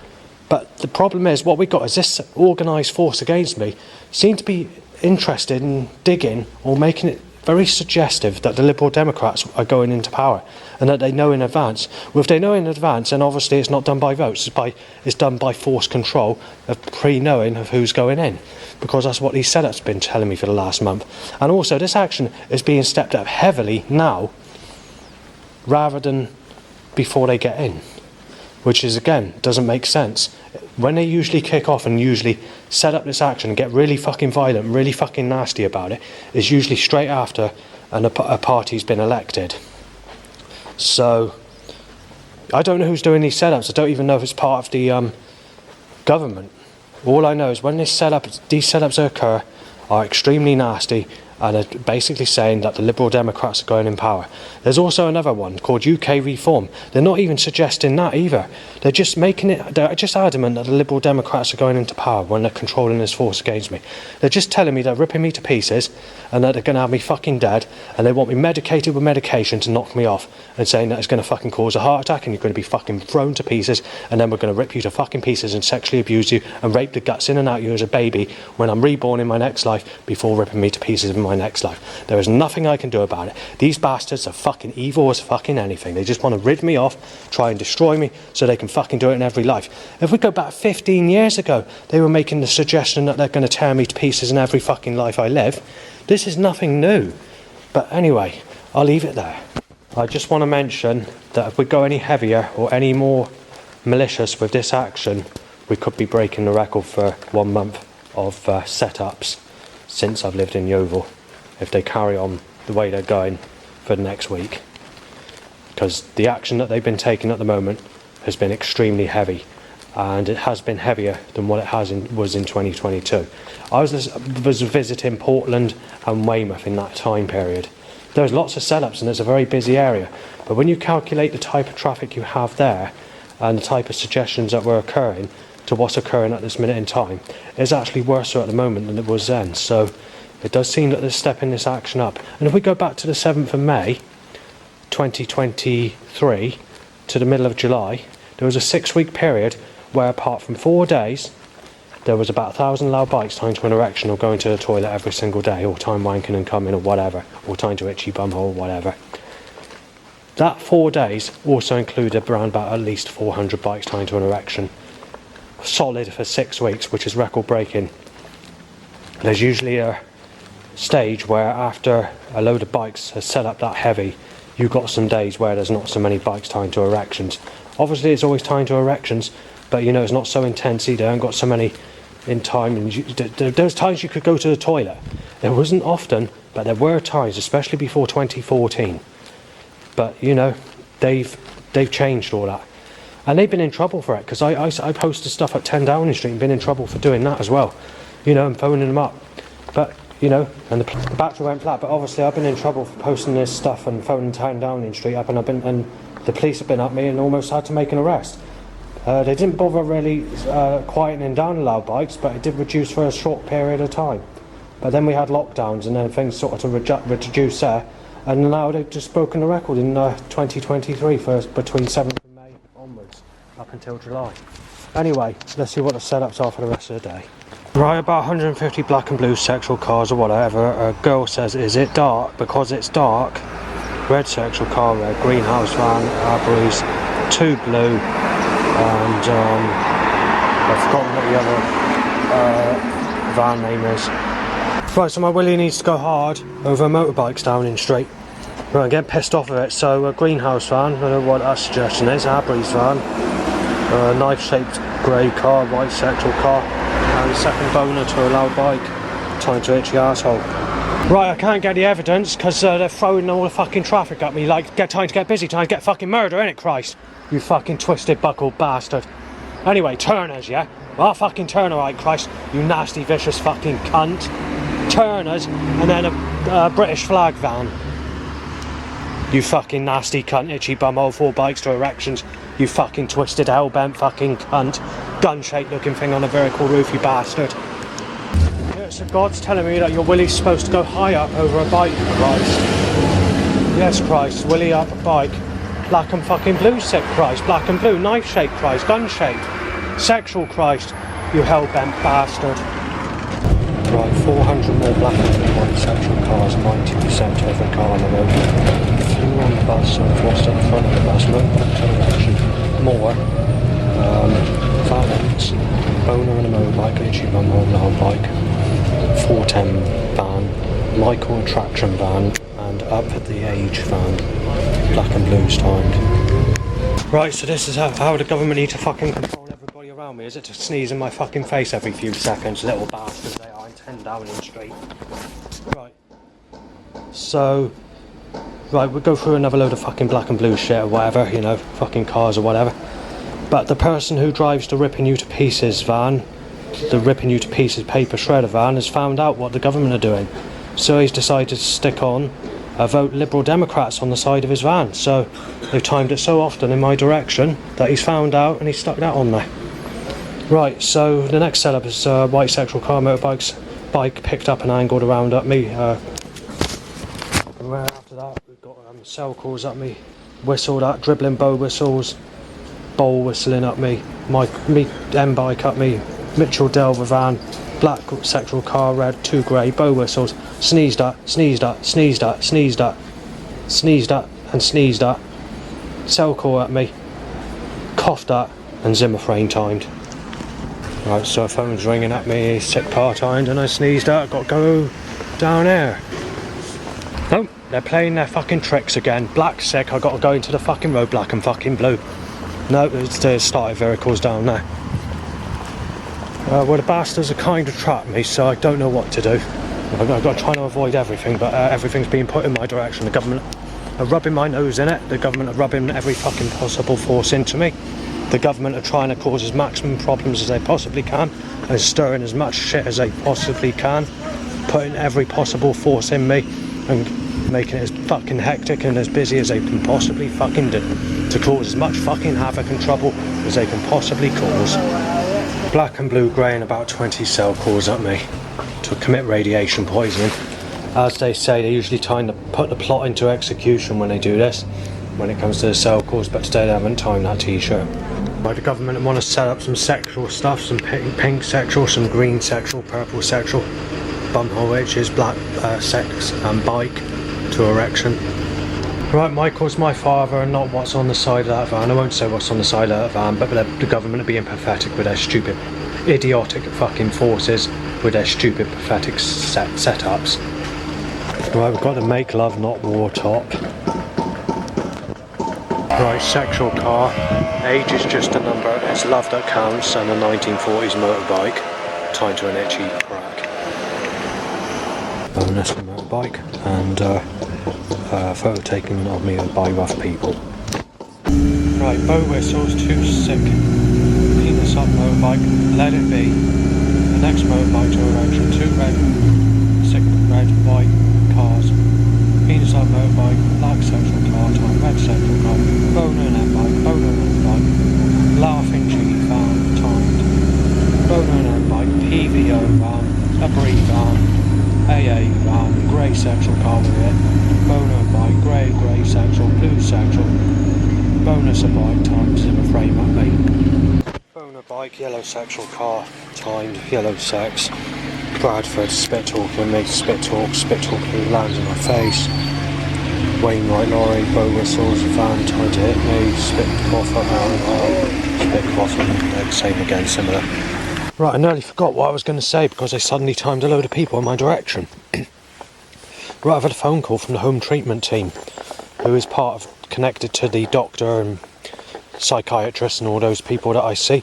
But the problem is, what we've got is this organised force against me seem to be interested in digging or making it very suggestive that the Liberal Democrats are going into power and that they know in advance. Well, if they know in advance, then obviously it's not done by votes, it's done by force control of pre-knowing of who's going in, because that's what these setups have been telling me for the last month. And also this action is being stepped up heavily now rather than before they get in, which is, again, doesn't make sense. When they usually kick off and usually set up this action and get really fucking violent, really fucking nasty about it, is usually straight after a party's been elected. So I don't know who's doing these setups. I don't even know if it's part of the government. All I know is when these setups occur are extremely nasty and are basically saying that the Liberal Democrats are going in power. There's also another one called UK Reform. They're not even suggesting that either. They're just they're just adamant that the Liberal Democrats are going into power when they're controlling this force against me. They're just telling me they're ripping me to pieces and that they're going to have me fucking dead, and they want me medicated with medication to knock me off, and saying that it's going to fucking cause a heart attack and you're going to be fucking thrown to pieces, and then we're going to rip you to fucking pieces and sexually abuse you and rape the guts in and out of you as a baby when I'm reborn in my next life, before ripping me to pieces in my next life. There is nothing I can do about it. These bastards are fucking evil as fucking anything. They just want to rid me off, try and destroy me so they can fucking do it in every life. If we go back 15 years ago, they were making the suggestion that they're going to tear me to pieces in every fucking life I live. This is nothing new. But anyway, I'll leave it there. I just want to mention that if we go any heavier or any more malicious with this action, we could be breaking the record for 1 month of setups since I've lived in Yeovil, if they carry on the way they're going for the next week. Because the action that they've been taking at the moment has been extremely heavy, and it has been heavier than what it was in 2022. I was visiting Portland and Weymouth in that time period. There's lots of setups and it's a very busy area, but when you calculate the type of traffic you have there and the type of suggestions that were occurring to what's occurring at this minute in time, it's actually worse at the moment than it was then. So it does seem that they're stepping this action up. And if we go back to the 7th of May 2023 to the middle of July, there was a 6-week period where, apart from 4 days, there was about 1,000 loud bikes tying to an erection or going to the toilet every single day, or time wanking and coming or whatever, or tying to itchy bumhole or whatever. That 4 days also included around about at least 400 bikes tying to an erection. Solid for 6 weeks, which is record breaking. There's usually a stage where after a load of bikes has set up that heavy, you've got some days where there's not so many bikes tying to erections. Obviously it's always tying to erections, but you know, it's not so intense either. I haven't got so many in time, and there's times you could go to the toilet. It wasn't often, but there were times, especially before 2014. But you know, they've changed all that, and they've been in trouble for it, because I posted stuff at 10 Downing Street and been in trouble for doing that as well, you know, and phoning them up. But you know, and the battery went flat. But obviously I've been in trouble for posting this stuff and phoning 10 Downing Street up, and the police have been up me and almost had to make an arrest. They didn't bother really quietening down the loud bikes, but it did reduce for a short period of time. But then we had lockdowns, and then things sort of reduced there, and now they've just broken the record in 2023 for between 7th of May onwards up until July. Anyway, let's see what the setups are for the rest of the day. Right, about 150 black and blue sexual cars or whatever. A girl says, "Is it dark?" Because it's dark. Red sexual car, red greenhouse van, Arbery's, 2 blue, and I've forgotten what the other van name is. Right, so my willy needs to go hard over motorbikes down in street. Right, I'm getting pissed off of it. So a greenhouse van, I don't know what that suggestion is. Arbery's van, knife-shaped grey car, white sexual car, and a second boner to a loud bike, tying to itchy asshole. Right, I can't get the evidence because they're throwing all the fucking traffic at me, like time to get busy, time to get fucking murder, innit, Christ? You fucking twisted buckled bastard. Anyway, Turners, yeah? Well, fucking turn alright, Christ, you nasty vicious fucking cunt. Turners, and then a British flag van. You fucking nasty cunt, itchy bumhole, 4 bikes to erections. You fucking twisted hell-bent fucking cunt. Gun-shaped looking thing on a vertical roof, you bastard. So God's telling me that your willy's supposed to go high up over a bike, Christ. Yes, Christ, willy up a bike. Black and fucking blue, sick Christ. Black and blue, knife-shaped Christ, gun-shaped. Sexual Christ, you hell-bent bastard. Right, 400 more black and white sexual cars, 90% of every car on the road. Flew on the bus and forced at the front of the bus, motorbike direction. More. Vans, owner and a motorbike, literally my mum and whole bike. 410 van, Michael traction van, and up at the age van. Black and blues timed. Right, so this is how the government need to fucking control everybody around me. Is it to sneeze in my fucking face every few seconds, little bastards they are, in 10 Downing Street. Right. So, right, we'll go through another load of fucking black and blue shit or whatever, you know, fucking cars or whatever. But the person who drives the ripping you to pieces van, the ripping you to pieces paper shredder van, has found out what the government are doing. So he's decided to stick on vote Liberal Democrats on the side of his van. So they've timed it so often in my direction that he's found out and he's stuck that on there. Right, so the next setup is white sexual car motorbikes. Bike picked up and angled around at me. After that we've got cell calls at me, whistled at, dribbling bow whistles, bowl whistling at me, my M-bike at me, Mitchell Delver van, black sexual car, red, 2 grey, bow whistles, sneezed at, sneezed at, sneezed at, sneezed at, sneezed at, and sneezed at, cell call at me, coughed at, and Zimmer frame timed. Right, so a phone's ringing at me, sick car timed, and I sneezed at, got to go down there. Nope, they're playing their fucking tricks again. Black sick, I got to go into the fucking road, black and fucking blue. No, there's started vehicles down there. Well, the bastards are kind of trapped me, so I don't know what to do. I've got to try to avoid everything, but everything's being put in my direction. The government are rubbing my nose in it. The government are rubbing every fucking possible force into me. The government are trying to cause as maximum problems as they possibly can, and stirring as much shit as they possibly can, putting every possible force in me, and making it as fucking hectic and as busy as they can possibly fucking do, to cause as much fucking havoc and trouble as they can possibly cause. Black and blue grey and about 20 cell calls at me to commit radiation poisoning. As they say, they usually put the plot into execution when they do this, when it comes to the cell calls, but today they haven't timed that t-shirt. Right, the government want to set up some sexual stuff, some pink sexual, some green sexual, purple sexual, bumhole itches, black sex and bike to erection. Right, Michael's my father and not what's on the side of that van. I won't say what's on the side of that van, but the government are being pathetic with their stupid, idiotic fucking forces, with their stupid, pathetic setups. Right, we've got the make love, not war top. Right, sexual car. Age is just a number, it's love that counts, and a 1940s motorbike tied to an itchy crack. Bonus motorbike, and photo taken of me by rough people. Right, bow whistles, too sick. Penis up motorbike, let it be. The next motorbike to erection, 2 red, sick red, white cars. Penis up motorbike, black sexual car time, red sexual car, boner and M-bike, boner and M-bike, laughing G van timed, boner and M-bike, PVO van, a brie van, AA van, grey sexual car with it, boner bike, grey sexual, blue sexual, bonus a bike times Zimmer frame at me. Boner bike, yellow sexual car timed, yellow sex. Bradford spit talking me, spit talk who lands in my face. Wainwright lorry, bow whistles, van tied to hit me, spit quaffer, spit quaffer, same again, similar. Right, I nearly forgot what I was going to say because I suddenly timed a load of people in my direction. Right, I've had a phone call from the home treatment team, who is connected to the doctor and psychiatrist and all those people that I see.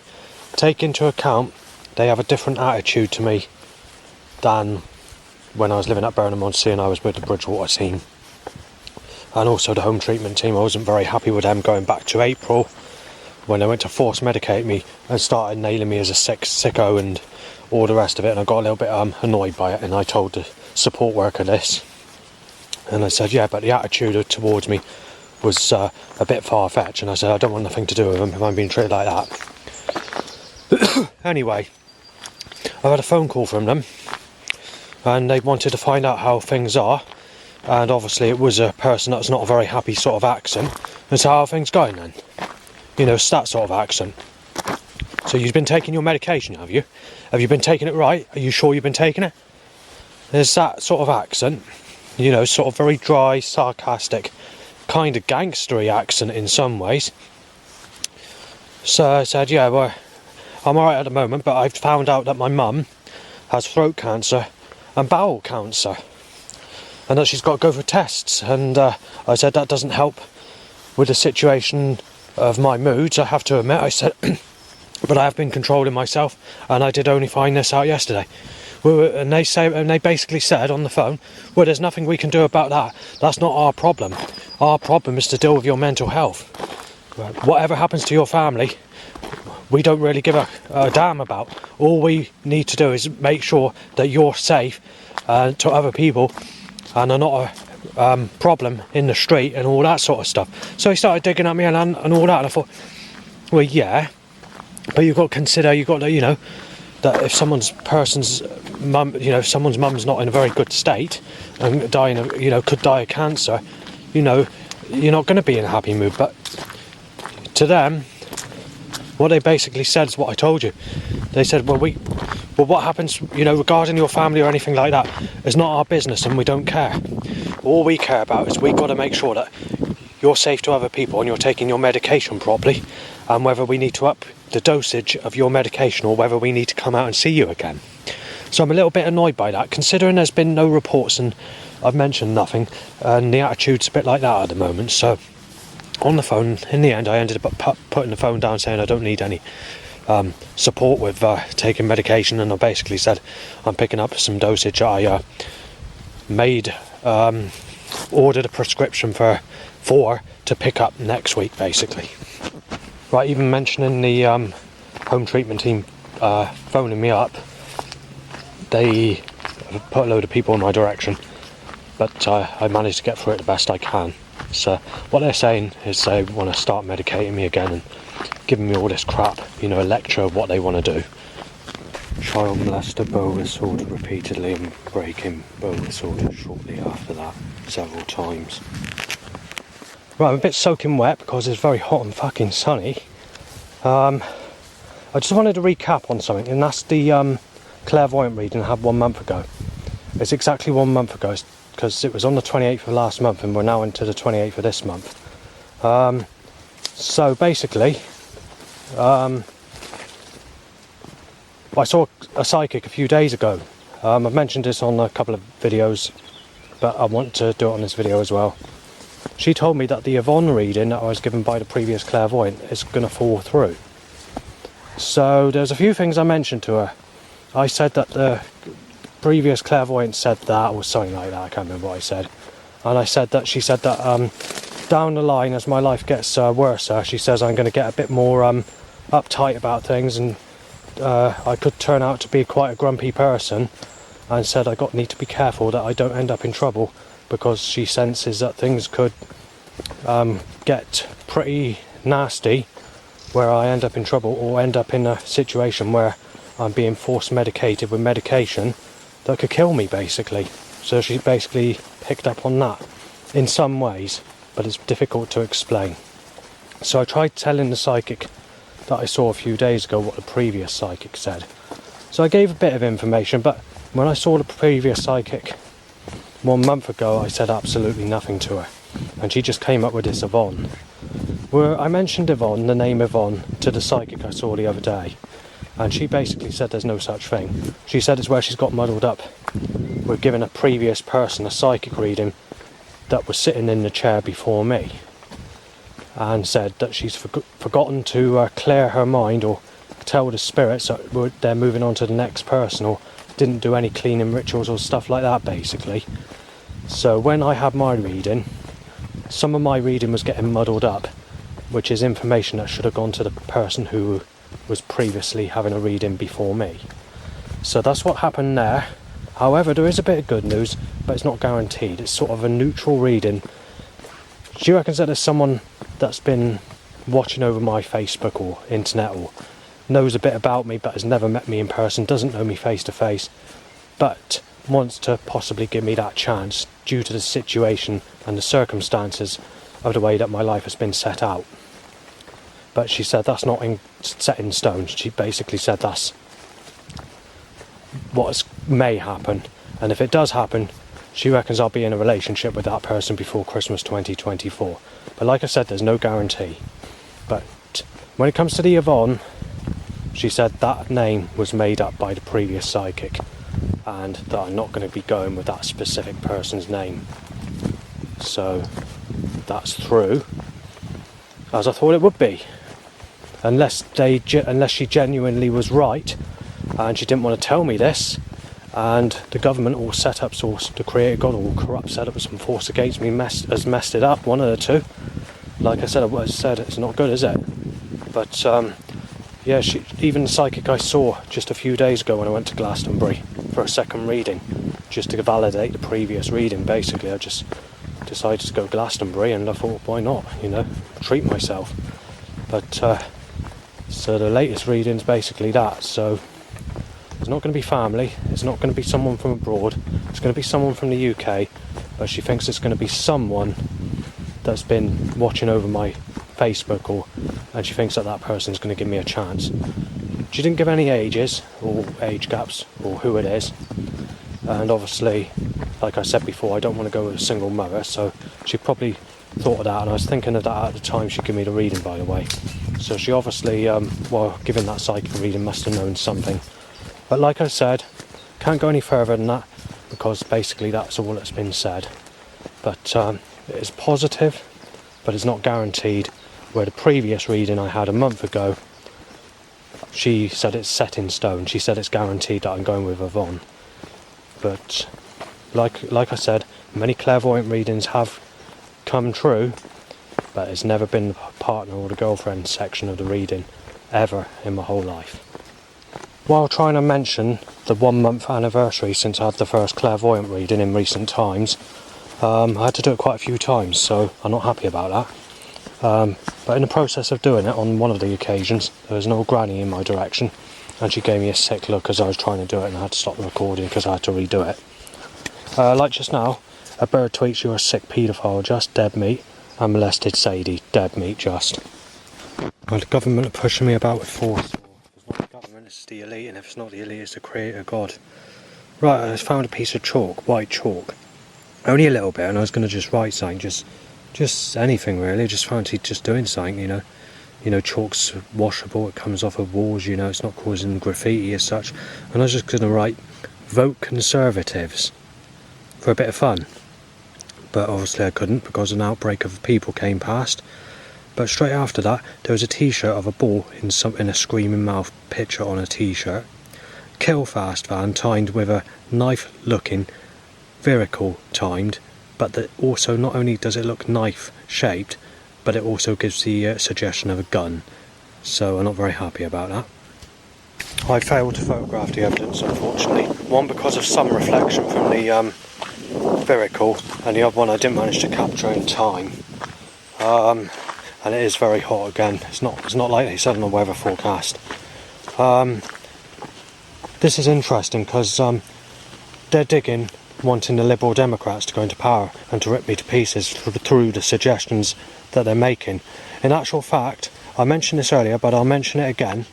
Take into account, they have a different attitude to me than when I was living at Burnham-on-Sea and I was with the Bridgewater team. And also the home treatment team, I wasn't very happy with them going back to April, when they went to force medicate me and started nailing me as a sicko and all the rest of it, and I got a little bit annoyed by it, and I told the support worker this. And I said, yeah, but the attitude towards me was a bit far-fetched, and I said, I don't want nothing to do with them if I'm being treated like that. Anyway, I had a phone call from them, and they wanted to find out how things are, and obviously it was a person that's not a very happy sort of accent, and so how are things going then? You know, it's that sort of accent. So you've been taking your medication, have you? Have you been taking it right? Are you sure you've been taking it? there's that sort of accent, you know, sort of very dry, sarcastic, kind of gangstery accent in some ways. So I said, yeah, well, I'm alright at the moment, but I've found out that my mum has throat cancer and bowel cancer, and that she's got to go for tests. And I said that doesn't help with the situation of my moods, I have to admit. I said, but I have been controlling myself, and I did only find this out yesterday. And they basically said on the phone, well, there's nothing we can do about that. That's not our problem. Our problem is to deal with your mental health. Whatever happens to your family, we don't really give a damn about. All we need to do is make sure that you're safe to other people and are not a problem in the street and all that sort of stuff. So he started digging at me and all that, and I thought, well, yeah, but you've got to consider, you've got to, you know, that if someone's mum, you know, someone's mum's not in a very good state and dying of, you know, could die of cancer, you know, you're not going to be in a happy mood. But to them, what they basically said is what I told you. They said, well, what happens, you know, regarding your family or anything like that, is not our business, and we don't care. All we care about is we've got to make sure that you're safe to other people and you're taking your medication properly, and whether we need to up the dosage of your medication or whether we need to come out and see you again. So I'm a little bit annoyed by that, considering there's been no reports and I've mentioned nothing, and the attitude's a bit like that at the moment. So on the phone, in the end, I ended up putting the phone down, saying I don't need any support with taking medication, and I basically said I'm picking up some dosage. I ordered a prescription for 4 to pick up next week, basically. Right, even mentioning the home treatment team phoning me up, they put a load of people in my direction, but I managed to get through it the best I can. So what they're saying is they want to start medicating me again and giving me all this crap, you know, a lecture of what they want to do. Child molester bow whistled repeatedly and breaking bow whistled shortly after that several times. Right, I'm a bit soaking wet because it's very hot and fucking sunny. I just wanted to recap on something, and that's the clairvoyant reading I had 1 month ago. It's exactly 1 month ago, because it was on the 28th of last month and we're now into the 28th of this month. So basically, I saw a psychic a few days ago. I've mentioned this on a couple of videos, but I want to do it on this video as well. She told me that the Yvonne reading that I was given by the previous clairvoyant is going to fall through. So there's a few things I mentioned to her. I said that the previous clairvoyant said that, or something like that, I can't remember what I said. And I said that, she said that down the line, as my life gets worse, she says I'm going to get a bit more uptight about things, and I could turn out to be quite a grumpy person, and said I need to be careful that I don't end up in trouble, because she senses that things could get pretty nasty where I end up in trouble, or end up in a situation where I'm being force medicated with medication that could kill me, basically. So she basically picked up on that in some ways, but it's difficult to explain. So I tried telling the psychic that I saw a few days ago what the previous psychic said. So I gave a bit of information, but when I saw the previous psychic 1 month ago, I said absolutely nothing to her, and she just came up with this Yvonne. Where I mentioned Yvonne, the name Yvonne, to the psychic I saw the other day, and she basically said there's no such thing. She said it's where she's got muddled up. We're giving a previous person a psychic reading that was sitting in the chair before me, and said that she's forgotten to clear her mind or tell the spirits that they're moving on to the next person, or didn't do any cleaning rituals or stuff like that, basically. So when I had my reading, some of my reading was getting muddled up, which is information that should have gone to the person who was previously having a reading before me. So that's what happened there. However, there is a bit of good news, but it's not guaranteed. It's sort of a neutral reading. She reckons that there's someone that's been watching over my Facebook or internet, or knows a bit about me but has never met me in person, doesn't know me face to face, but wants to possibly give me that chance due to the situation and the circumstances of the way that my life has been set out. But she said that's not set in stone. She basically said that's what may happen, And if it does happen, she reckons I'll be in a relationship with that person before Christmas 2024. But like I said, there's no guarantee. But when it comes to the Yvonne, she said that name was made up by the previous psychic, and that I'm not going to be going with that specific person's name. So that's true, as I thought it would be. Unless she genuinely was right, and she didn't want to tell me this, and the government all set up, so the creator God all corrupt set up some force against me, has messed it up, one of the two. Like I said, it's not good, is it? But yeah, even the psychic I saw just a few days ago when I went to Glastonbury for a second reading, just to validate the previous reading, basically, I just decided to go Glastonbury, and I thought, why not, treat myself. But so the latest reading's basically that. So it's not going to be family, it's not going to be someone from abroad, it's going to be someone from the UK, but she thinks it's going to be someone that's been watching over my Facebook, and she thinks that person's going to give me a chance. She didn't give any ages or age gaps or who it is, and obviously, like I said before, I don't want to go with a single mother, so she probably thought of that, and I was thinking of that at the time she gave me the reading, by the way. So she obviously, while giving that psychic reading, must have known something. But like I said, can't go any further than that, because basically that's all that's been said. But it is positive, but it's not guaranteed. Where the previous reading I had a month ago, she said it's set in stone. She said it's guaranteed that I'm going with Yvonne. But like I said, many clairvoyant readings have come true, but it's never been the partner or the girlfriend section of the reading ever in my whole life. While trying to mention the 1 month anniversary since I had the first clairvoyant reading in recent times, I had to do it quite a few times, so I'm not happy about that. But in the process of doing it, on one of the occasions, there was an old granny in my direction, and she gave me a sick look as I was trying to do it, and I had to stop the recording because I had to redo it. Like just now, a bird tweets, "You're a sick paedophile, just dead meat," and molested Sadie, dead meat just. Well, the government are pushing me about with force. It's not the government, it's the elite, and if it's not the elite, it's the creator God. Right, I just found a piece of chalk, white chalk. Only a little bit, and I was going to just write something, just anything really, just fancied just doing something, chalk's washable, it comes off of walls, it's not causing graffiti as such, and I was just going to write, "Vote Conservatives," for a bit of fun. But obviously I couldn't, because an outbreak of people came past. But straight after that, there was a t-shirt of a bull in a screaming mouth picture on a t-shirt. "Kill fast" van timed with a knife-looking vehicle timed, but that also, not only does it look knife shaped, but it also gives the suggestion of a gun. So I'm not very happy about that. I failed to photograph the evidence, unfortunately. One, because of some reflection from the vehicle, and the other one I didn't manage to capture in time. And it is very hot again. It's not like they said in the weather forecast. This is interesting because they're digging, wanting the Liberal Democrats to go into power and to rip me to pieces through the suggestions that they're making. In actual fact, I mentioned this earlier, but I'll mention it again.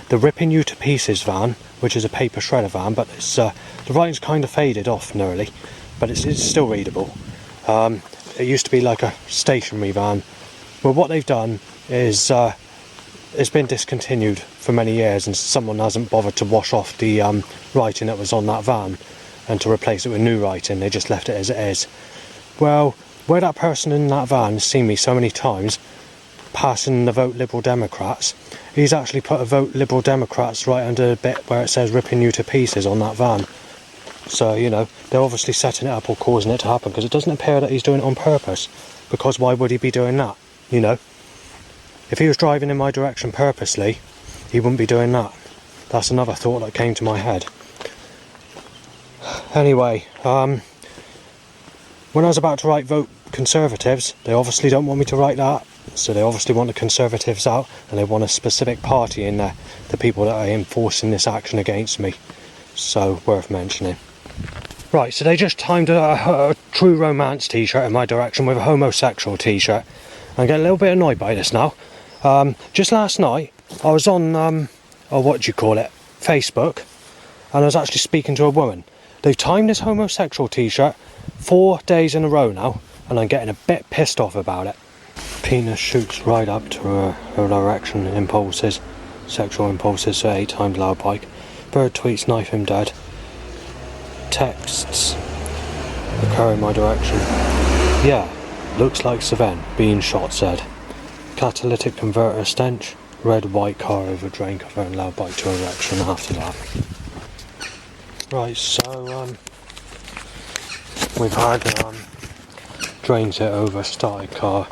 The "ripping you to pieces" van, which is a paper shredder van, but it's the writing's kind of faded off nearly, but it's still readable. It used to be like a stationary van. Well, what they've done is it's been discontinued for many years, and someone hasn't bothered to wash off the writing that was on that van and to replace it with new writing. They just left it as it is. Well, where that person in that van has seen me so many times passing the "Vote Liberal Democrats," he's actually put a "Vote Liberal Democrats" right under the bit where it says "ripping you to pieces" on that van. So, they're obviously setting it up or causing it to happen, because it doesn't appear that he's doing it on purpose, because why would he be doing that? If he was driving in my direction purposely, he wouldn't be doing that. That's another thought that came to my head. Anyway, when I was about to write "Vote Conservatives," they obviously don't want me to write that, so they obviously want the Conservatives out, and they want a specific party in there, the people that are enforcing this action against me. So, worth mentioning. Right, so they just timed a True Romance t-shirt in my direction with a homosexual t-shirt. I'm getting a little bit annoyed by this now. Just last night, I was on, Facebook, and I was actually speaking to a woman. They've timed this homosexual t-shirt 4 days in a row now, and I'm getting a bit pissed off about it. Penis shoots right up to her erection impulses, sexual impulses, so 8 times loud bike. Bird tweets knife him dead. Texts occur in my direction. Yeah, looks like Savenne being shot, said. Catalytic converter stench. Red white car over drain converting loud bike to erection after that. Right, so we've had drains hit over started car,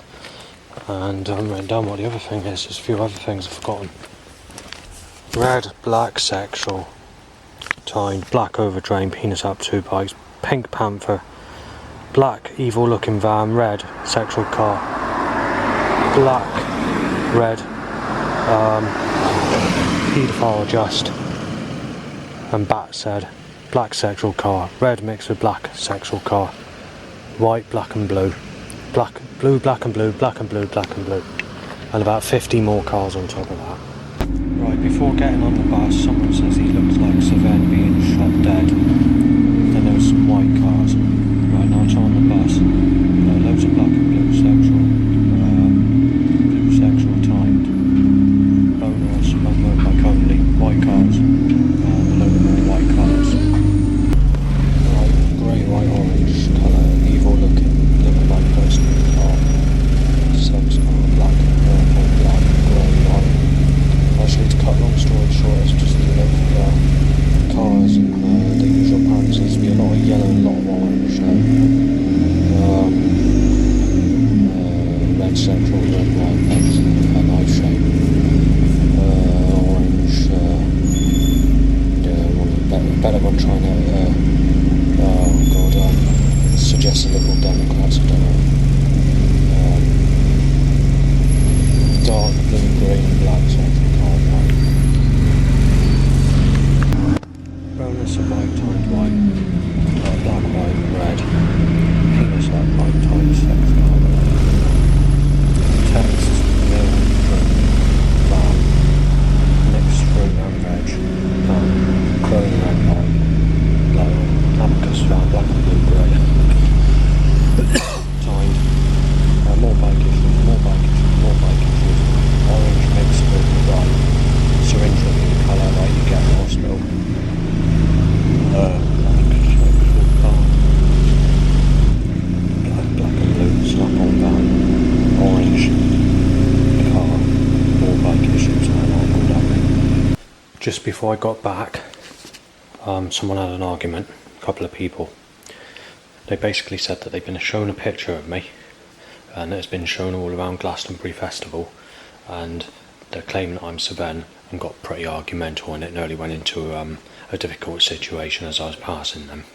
and I've written down what the other thing is. There's a few other things I've forgotten. Red, black, sexual, timed, black over drain, penis up 2 bikes, pink panther, black evil looking van, red, sexual car, black, red, paedophile just, and bat said, black sexual car, red mixed with black sexual car, white, black and blue, black, blue, black and blue, black and blue, black and blue, and about 50 more cars on top of that. Right, before getting on the bus, someone says he looks like Savenne being shot dead. Then there was some white cars. Right, now it's on the bus. Loads of black and blue sexual timed. Boners, motorbike only, white cars. A load of more white cars. Right, grey, white, orange colour, evil looking like person in the car. Sex car, black, purple, black, grey, white. Actually, to cut long story short, it's just a load of cars and the usual patterns. Seems to be a lot of yellow and a lot of orange. Red central, red white, that's a knife shape. Orange, better one trying to, suggest a Liberal Democrats, I don't know. Dark blue, green, black, central car, white. Bonus of white times white, black, white, red. Penis up, white times sex car. Text, milk, drink, van, mixed fruit and veg, growing red white, low, abacus van, black and blue, grey. Timed, more bike issues, orange mixed with white, syringe looking colour like you get in hospital. Black and blue, slap on van, orange car, more bike issues, and all that. Just before I got back, someone had an argument, a couple of people. They basically said that they've been shown a picture of me, and it's been shown all around Glastonbury Festival, and they're claiming that I'm Savenne, and got pretty argumental, and it nearly went into a difficult situation as I was passing them,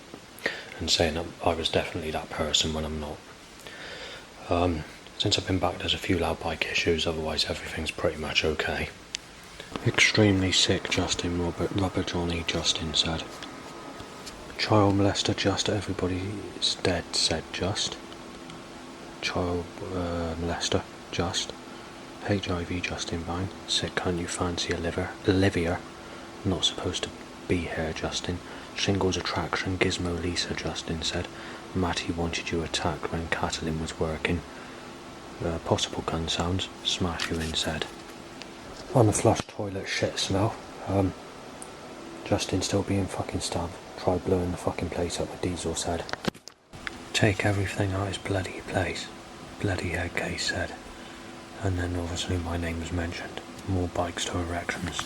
and saying that I was definitely that person when I'm not. Since I've been back, there's a few loud bike issues, otherwise everything's pretty much okay. Extremely sick Justin, Rubber Johnny Justin said. Child molester just, everybody is dead, said Just. Child molester just. HIV Justin Vine. Sick cunt, you fancy Olivia. Not supposed to be here, Justin. Shingles attraction, Gizmo Lisa, Justin said. Matty wanted you attacked when Catalin was working. Possible gun sounds, smash you in, said. On the flush toilet shit smell. Justin still being fucking stabbed. Try blowing the fucking place up with diesel, said. Take everything out its bloody place. Bloody head case, said. And then obviously my name was mentioned. More bikes to erections.